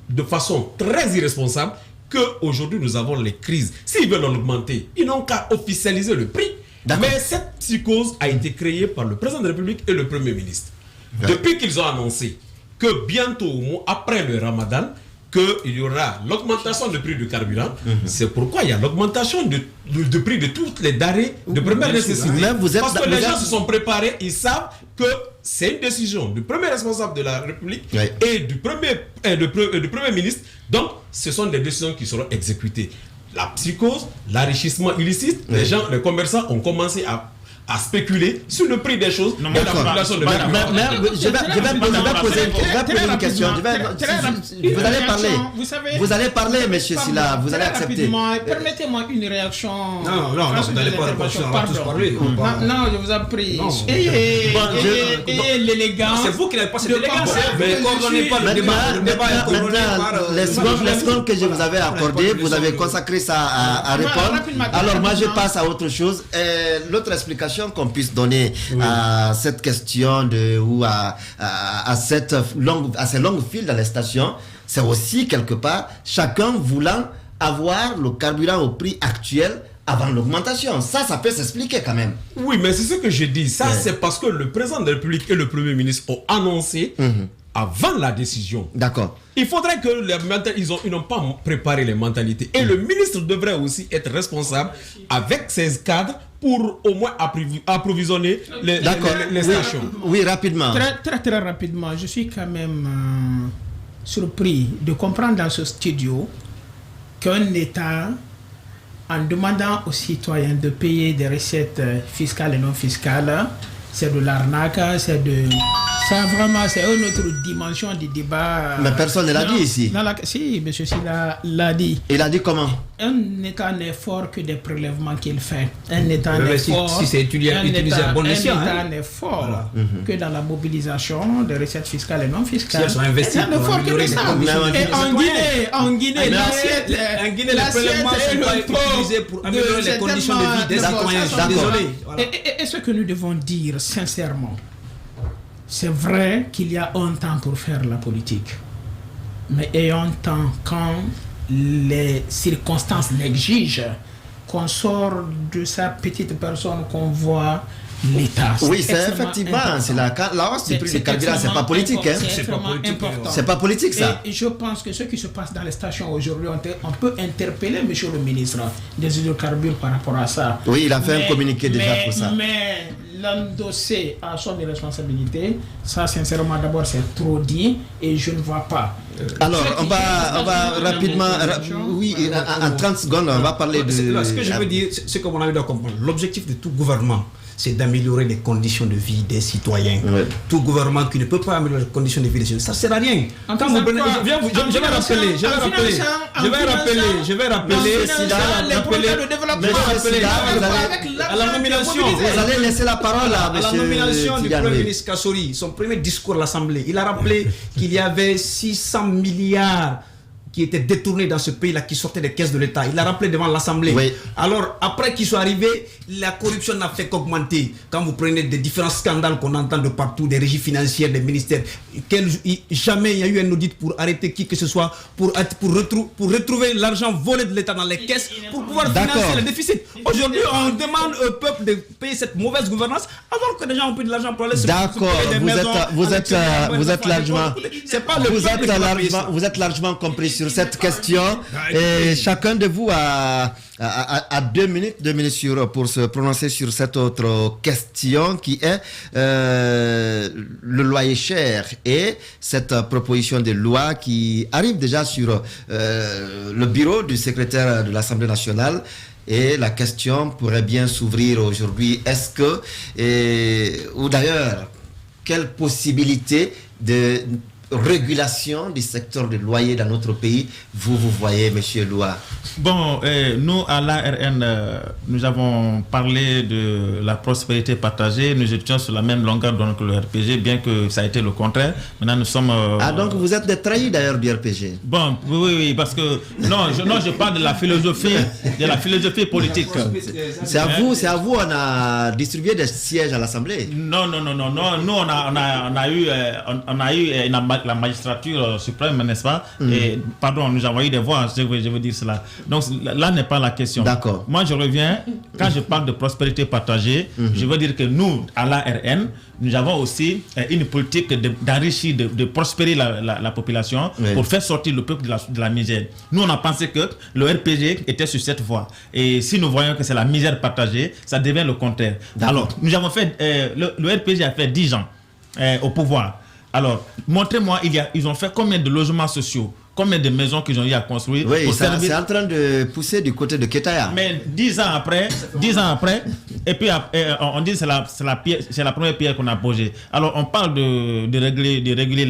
de façon très irresponsable qu'aujourd'hui nous avons les crises. S'ils veulent augmenter, ils n'ont qu'à officialiser le prix. Mais cette psychose a été créée par le président de la République et le Premier ministre. Depuis qu'ils ont annoncé que bientôt, après le Ramadan, qu'il y aura l'augmentation du prix du carburant. C'est pourquoi il y a l'augmentation de prix de toutes les denrées de première nécessité. Parce que les gens se sont préparés, ils savent que c'est une décision du premier responsable de la République et du premier ministre. Donc, ce sont des décisions qui seront exécutées. La psychose, l'enrichissement illicite, les commerçants ont commencé à spéculer sur le prix des choses. Non, je vais poser une question. Vous allez parler, monsieur Silla, vous allez accepter. Permettez-moi une réaction. Non, vous n'allez pas répondre, on va tous parler. Non, je vous en prie. Ayez l'élégance. C'est vous qui n'avez pas cette élégance. Mais coordonnez pas le débat. Les secondes que je vous avais accordées, vous avez consacré ça à répondre. Alors moi, je passe à autre chose. L'autre explication qu'on puisse donner à cette question ou à ces longues files dans les stations, c'est aussi quelque part chacun voulant avoir le carburant au prix actuel avant l'augmentation. Ça peut s'expliquer quand même. Oui, mais c'est ce que je dis. Ça, c'est parce que le président de la République et le premier ministre ont annoncé avant la décision. D'accord. Il faudrait que ils n'ont pas préparé les mentalités. Et le ministre devrait aussi être responsable avec ses cadres pour au moins approvisionner les stations. Oui, rapidement. Très rapidement. Je suis quand même surpris de comprendre dans ce studio qu'un État, en demandant aux citoyens de payer des recettes fiscales et non fiscales, c'est de l'arnaque, ça vraiment, c'est une autre dimension du débat. Mais personne ne l'a dit ici. Si, M. Silla l'a dit. Il a dit comment? Un État n'est fort que des prélèvements qu'il fait. Un État n'est fort. Si c'est utilisé à bon escient. Un État n'est fort que dans la mobilisation des recettes fiscales et non fiscales. Si elles sont investies pour améliorer les conditions de vie. Et en Guinée, l'assiette, les prélèvements ne sont pas utilisés pour améliorer les conditions de vie des citoyens. Je suis désolé. Et ce que nous devons dire sincèrement, c'est vrai qu'il y a un temps pour faire la politique, mais ayant un temps quand les circonstances l'exigent, qu'on sort de sa petite personne, qu'on voit l'État. Oui, c'est effectivement, c'est la hausse du prix du carburant, c'est pas politique. C'est pas politique ça. Et je pense que ce qui se passe dans les stations aujourd'hui, on peut interpeller M. le ministre des hydrocarbures par rapport à ça. Oui, il a fait un communiqué déjà pour ça. Mais l'endosser à son responsabilité, ça sincèrement d'abord c'est trop dit et je ne vois pas. Alors on va rapidement, oui, en 30 secondes on va parler de... Ce que je veux dire, c'est comme on a eu à comprendre, l'objectif de tout gouvernement, c'est d'améliorer les conditions de vie des citoyens. Ouais. Tout gouvernement qui ne peut pas améliorer les conditions de vie des citoyens, ça ne sert à rien. Je vais rappeler à la nomination. Vous allez laisser la parole à la nomination du Premier ministre Kassori, son premier discours à l'Assemblée. Il a rappelé qu'il y avait 600 milliards qui étaient détournés dans ce pays-là, qui sortaient des caisses de l'État. Il l'a rappelé devant l'Assemblée. Oui. Alors, après qu'ils soient arrivés, la corruption n'a fait qu'augmenter. Quand vous prenez des différents scandales qu'on entend de partout, des régies financières, des ministères, jamais il y a eu un audit pour arrêter qui que ce soit, pour retrouver l'argent volé de l'État dans les caisses, pour pouvoir financer le déficit. Aujourd'hui, on demande au peuple de payer cette mauvaise gouvernance, alors que les gens ont pris de l'argent pour aller se payer des maisons. Vous êtes largement... Vous êtes largement compris sur cette question et chacun de vous a 2 minutes pour se prononcer sur cette autre question qui est le loyer cher et cette proposition de loi qui arrive déjà sur le bureau du secrétaire de l'Assemblée nationale. Et la question pourrait bien s'ouvrir aujourd'hui. Est-ce que, ou d'ailleurs, quelle possibilité de régulation du secteur du loyer dans notre pays, vous voyez, monsieur Loua? Bon, nous, à l'ARN, nous avons parlé de la prospérité partagée. Nous étions sur la même longueur d'onde que le RPG, bien que ça a été le contraire. Maintenant, nous sommes... donc vous êtes des trahis d'ailleurs du RPG? Bon, oui, parce que... je parle de la philosophie politique. C'est à vous, on a distribué des sièges à l'Assemblée. Non. Nous, on a eu la magistrature suprême, n'est-ce pas? Et, pardon, nous avons eu des voix, je veux dire cela. Donc là n'est pas la question. D'accord. Moi, je reviens, quand je parle de prospérité partagée, je veux dire que nous, à l'ARN, nous avons aussi une politique d'enrichir, de prospérer la population pour faire sortir le peuple de la misère. Nous, on a pensé que le RPG était sur cette voie. Et si nous voyons que c'est la misère partagée, ça devient le contraire. Alors, nous avons fait, le RPG a fait 10 ans au pouvoir. Alors, montrez-moi, ils ont fait combien de logements sociaux, combien de maisons qu'ils ont eu à construire. Oui, pour c'est servir... en train de pousser du côté de Ketaya. Mais 10 ans après, et puis on dit que c'est la première pierre qu'on a posée. Alors on parle de réguler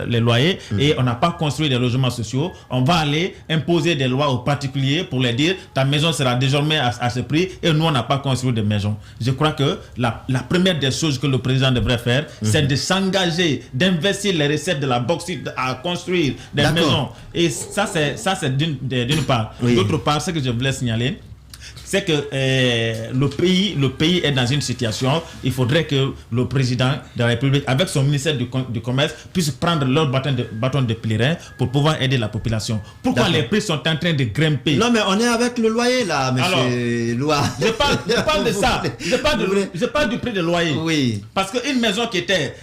les loyers et on n'a pas construit des logements sociaux. On va aller imposer des lois aux particuliers pour leur dire ta maison sera désormais à ce prix et nous on n'a pas construit de maison. Je crois que la première des choses que le président devrait faire, c'est de s'engager, d'investir les recettes de la bauxite à construire des maisons. Et ça c'est d'une part. Oui. D'autre part, ce que je voulais signaler, c'est que le pays est dans une situation, il faudrait que le président de la République, avec son ministère du Commerce, puisse prendre leur bâton de pèlerin pour pouvoir aider la population. Pourquoi les prix sont en train de grimper? Non, mais on est avec le loyer là, monsieur Loua. Je parle de ça. Je parle du prix de loyer. Oui. Parce qu'une maison qui était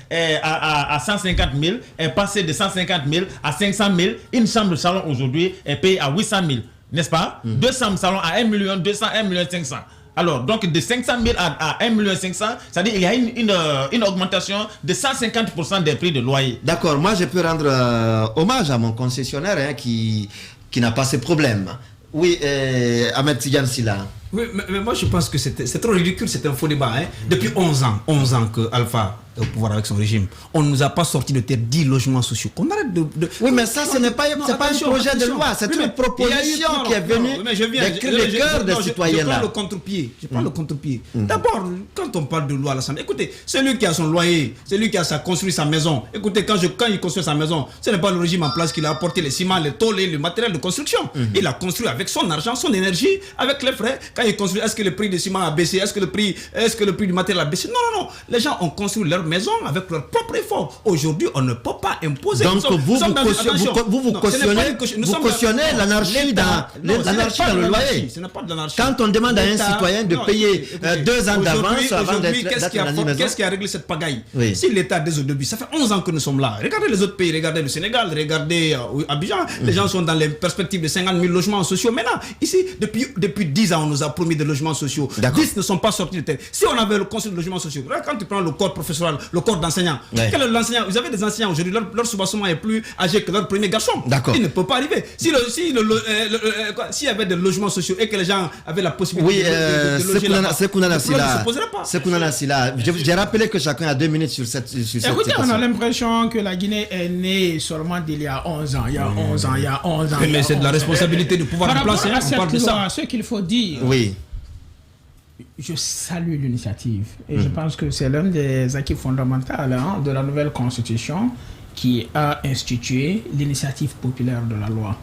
à 150 000 est passée de 150 000 à 500 000. Une chambre de salon aujourd'hui est payée à 800 000. N'est-ce pas? 200 salons à 1 200 000, 1 500 000. Alors, donc de 500 000 à 1 500 000, c'est-à-dire qu'il y a une augmentation de 150% des prix de loyer. D'accord, moi je peux rendre hommage à mon concessionnaire qui n'a pas ce problème. Oui, Ahmed Tidiane Silla. Oui, mais moi je pense que c'est trop ridicule, c'est un faux débat. Depuis 11 ans que Alpha est au pouvoir avec son régime, on ne nous a pas sorti de terre 10 logements sociaux. Qu'on arrête de... Oui, mais ça, ce n'est pas un projet de loi, c'est une proposition qui est venue d'écrire le cœur des citoyens là. Je prends le contre-pied. D'abord, quand on parle de loi à l'Assemblée, écoutez, celui qui a son loyer, celui qui a construit sa maison, écoutez, quand il construit sa maison, ce n'est pas le régime en place qui a apporté les ciments, les tôles et le matériel de construction. Il a construit avec son argent, son énergie, avec les frais. Quand il construit, est-ce que le prix du ciment a baissé? Est-ce que le prix du matériel a baissé? Non. Les gens ont construit leur maison avec leur propre effort. Aujourd'hui, on ne peut pas imposer. Donc vous cautionnez l'anarchie dans le loyer. Ce n'est pas de l'anarchie. Quand on demande à un citoyen de payer 2 ans d'avance avant d'être dans la maison. Qu'est-ce qui a réglé cette pagaille? Si l'État dès au début, ça fait 11 ans que nous sommes là. Regardez les autres pays, regardez le Sénégal, regardez Abidjan. Les gens sont dans les perspectives de 50 000 logements sociaux. Maintenant, ici, depuis 10 ans, on nous a promis des logements sociaux. 10 ne sont pas sortis de terre. Si on avait le conseil de logements sociaux, quand tu prends le corps professoral, le corps d'enseignants, quel est l'enseignant? Vous avez des enseignants aujourd'hui, leur soubassement est plus âgé que leur premier garçon. Il ne peut pas arriver. S'il y avait des logements sociaux et que les gens avaient la possibilité de loger là-bas, le problème ne se poserait pas. C'est Kounana Silla. J'ai rappelé que chacun a 2 minutes sur cette Écoutez, on a l'impression que la Guinée est née seulement d'il y a 11 ans. Il y a 11 ans. Mais c'est de la responsabilité du pouvoir en place. On parle de ça. Ce qu'il faut dire. Oui. Je salue l'initiative et je pense que c'est l'un des acquis fondamentaux de la nouvelle constitution qui a institué l'initiative populaire de la loi.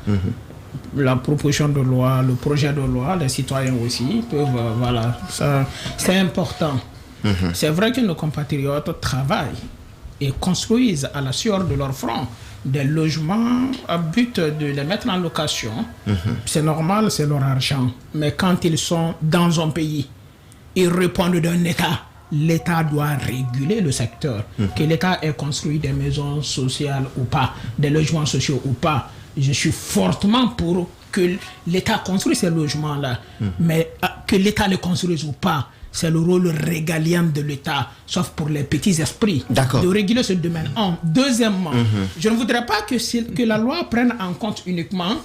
La proposition de loi, le projet de loi, les citoyens aussi peuvent, voilà, ça, c'est important. C'est vrai que nos compatriotes travaillent et construisent à la sueur de leur front des logements à but de les mettre en location. C'est normal, c'est leur argent. Mais quand ils sont dans un pays, ils répondent d'un État. L'État doit réguler le secteur. Que l'État ait construit des maisons sociales ou pas, des logements sociaux ou pas. Je suis fortement pour que l'État construise ces logements-là. Mais que l'État les construise ou pas, c'est le rôle régalien de l'État, sauf pour les petits esprits, de réguler ce domaine. Deuxièmement, je ne voudrais pas que la loi prenne en compte uniquement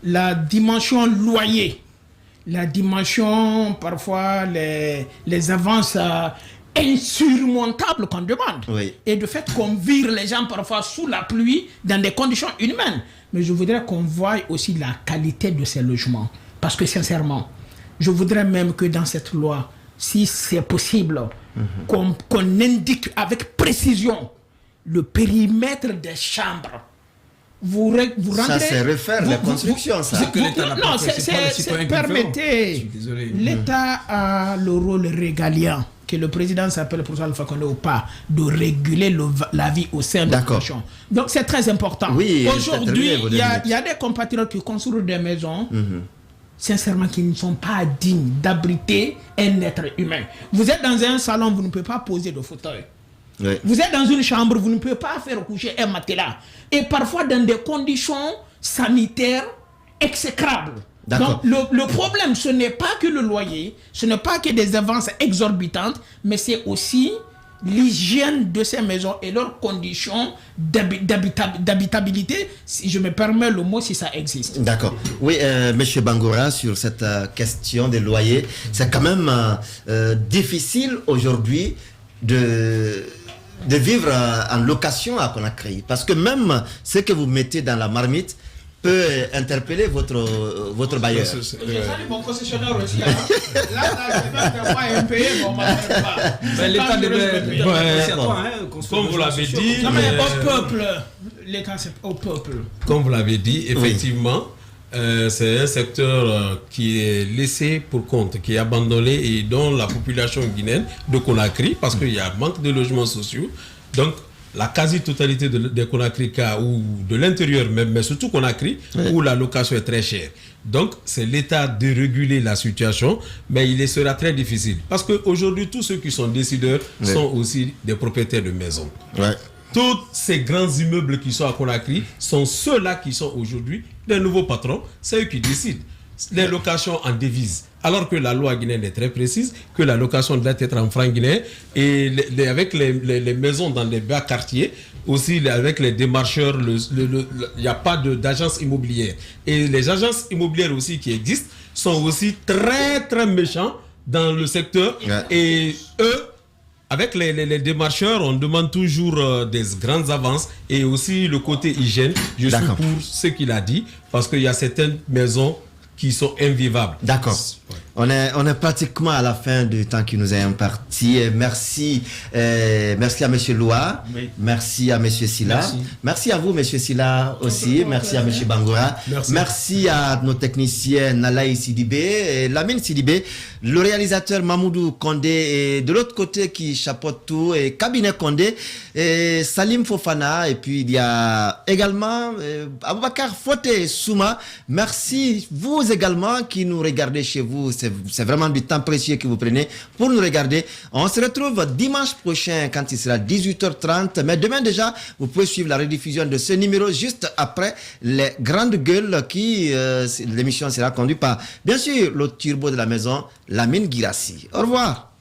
la dimension loyer, la dimension, parfois, les avances insurmontables qu'on demande. Et de fait qu'on vire les gens parfois sous la pluie dans des conditions inhumaines. Mais je voudrais qu'on voie aussi la qualité de ces logements. Parce que sincèrement, je voudrais même que dans cette loi, si c'est possible, qu'on indique avec précision le périmètre des chambres vous Ça, rendrez... c'est refaire la construction, ça. C'est que l'État n'a pas Non, fait, c'est pas le citoyen qui le fait. Je permettez. suis désolé. L'État a le rôle régalien, que le président s'appelle pour ça Alpha Condé ou pas, de réguler la vie au sein de la nation. Donc c'est très important. Oui, aujourd'hui, il y a des compatriotes qui construisent des maisons, sincèrement, qui ne sont pas dignes d'abriter un être humain. Vous êtes dans un salon, vous ne pouvez pas poser de fauteuil. Oui. Vous êtes dans une chambre, vous ne pouvez pas faire coucher un matelas. Et parfois dans des conditions sanitaires exécrables. Donc le problème, ce n'est pas que le loyer, ce n'est pas que des avances exorbitantes, mais c'est aussi l'hygiène de ces maisons et leurs conditions d'habitabilité, si je me permets le mot, si ça existe. D'accord. Oui, Monsieur Bangoura, sur cette question des loyers, c'est quand même difficile aujourd'hui de vivre en location à Conakry. Parce que même ce que vous mettez dans la marmite peut interpeller votre bailleur. J'ai sali mon concessionnaire aussi. Là, je vais pas payer, bon, mais l'État devait... Comme vous l'avez dit... Non, mais au peuple. L'État, c'est au peuple. Comme vous l'avez dit, effectivement, c'est un secteur qui est laissé pour compte, qui est abandonné et dont la population guinéenne de Conakry, parce qu'il y a un manque de logements sociaux. Donc, la quasi-totalité des Conakry-Cas ou de l'intérieur même, mais surtout Conakry, où la location est très chère. Donc, c'est l'État de réguler la situation, mais il sera très difficile. Parce qu'aujourd'hui, tous ceux qui sont décideurs sont aussi des propriétaires de maisons. Tous ces grands immeubles qui sont à Conakry sont ceux-là qui sont aujourd'hui des nouveaux patrons. C'est eux qui décident. Les locations en devise. Alors que la loi guinéenne est très précise, que la location doit être en francs guinéens et avec les maisons dans les bas quartiers, aussi avec les démarcheurs, il n'y a pas d'agence immobilière. Et les agences immobilières aussi qui existent sont aussi très très méchants dans le secteur. Et eux, avec les démarcheurs, on demande toujours des grandes avances et aussi le côté hygiène. Je suis pour ce qu'il a dit, parce qu'il y a certaines maisons qui sont invivables. D'accord. On est pratiquement à la fin du temps qui nous est imparti. Merci à Monsieur Loa. Merci à Monsieur Silla. Merci à vous, Monsieur Silla aussi. Merci à Monsieur Bangoura. Merci à nos techniciens Nalaï Sidibé et Lamine Sidibé, le réalisateur Mamoudou Kondé et de l'autre côté qui chapeaute tout et Cabinet Kondé et Salim Fofana et puis il y a également Aboubakar Foté Souma. Merci vous également qui nous regardez chez vous. C'est vraiment du temps précieux que vous prenez pour nous regarder. On se retrouve dimanche prochain quand il sera 18h30. Mais demain déjà, vous pouvez suivre la rediffusion de ce numéro juste après les grandes gueules qui... l'émission sera conduite par, bien sûr, le turbo de la maison, Lamine Girassi. Au revoir.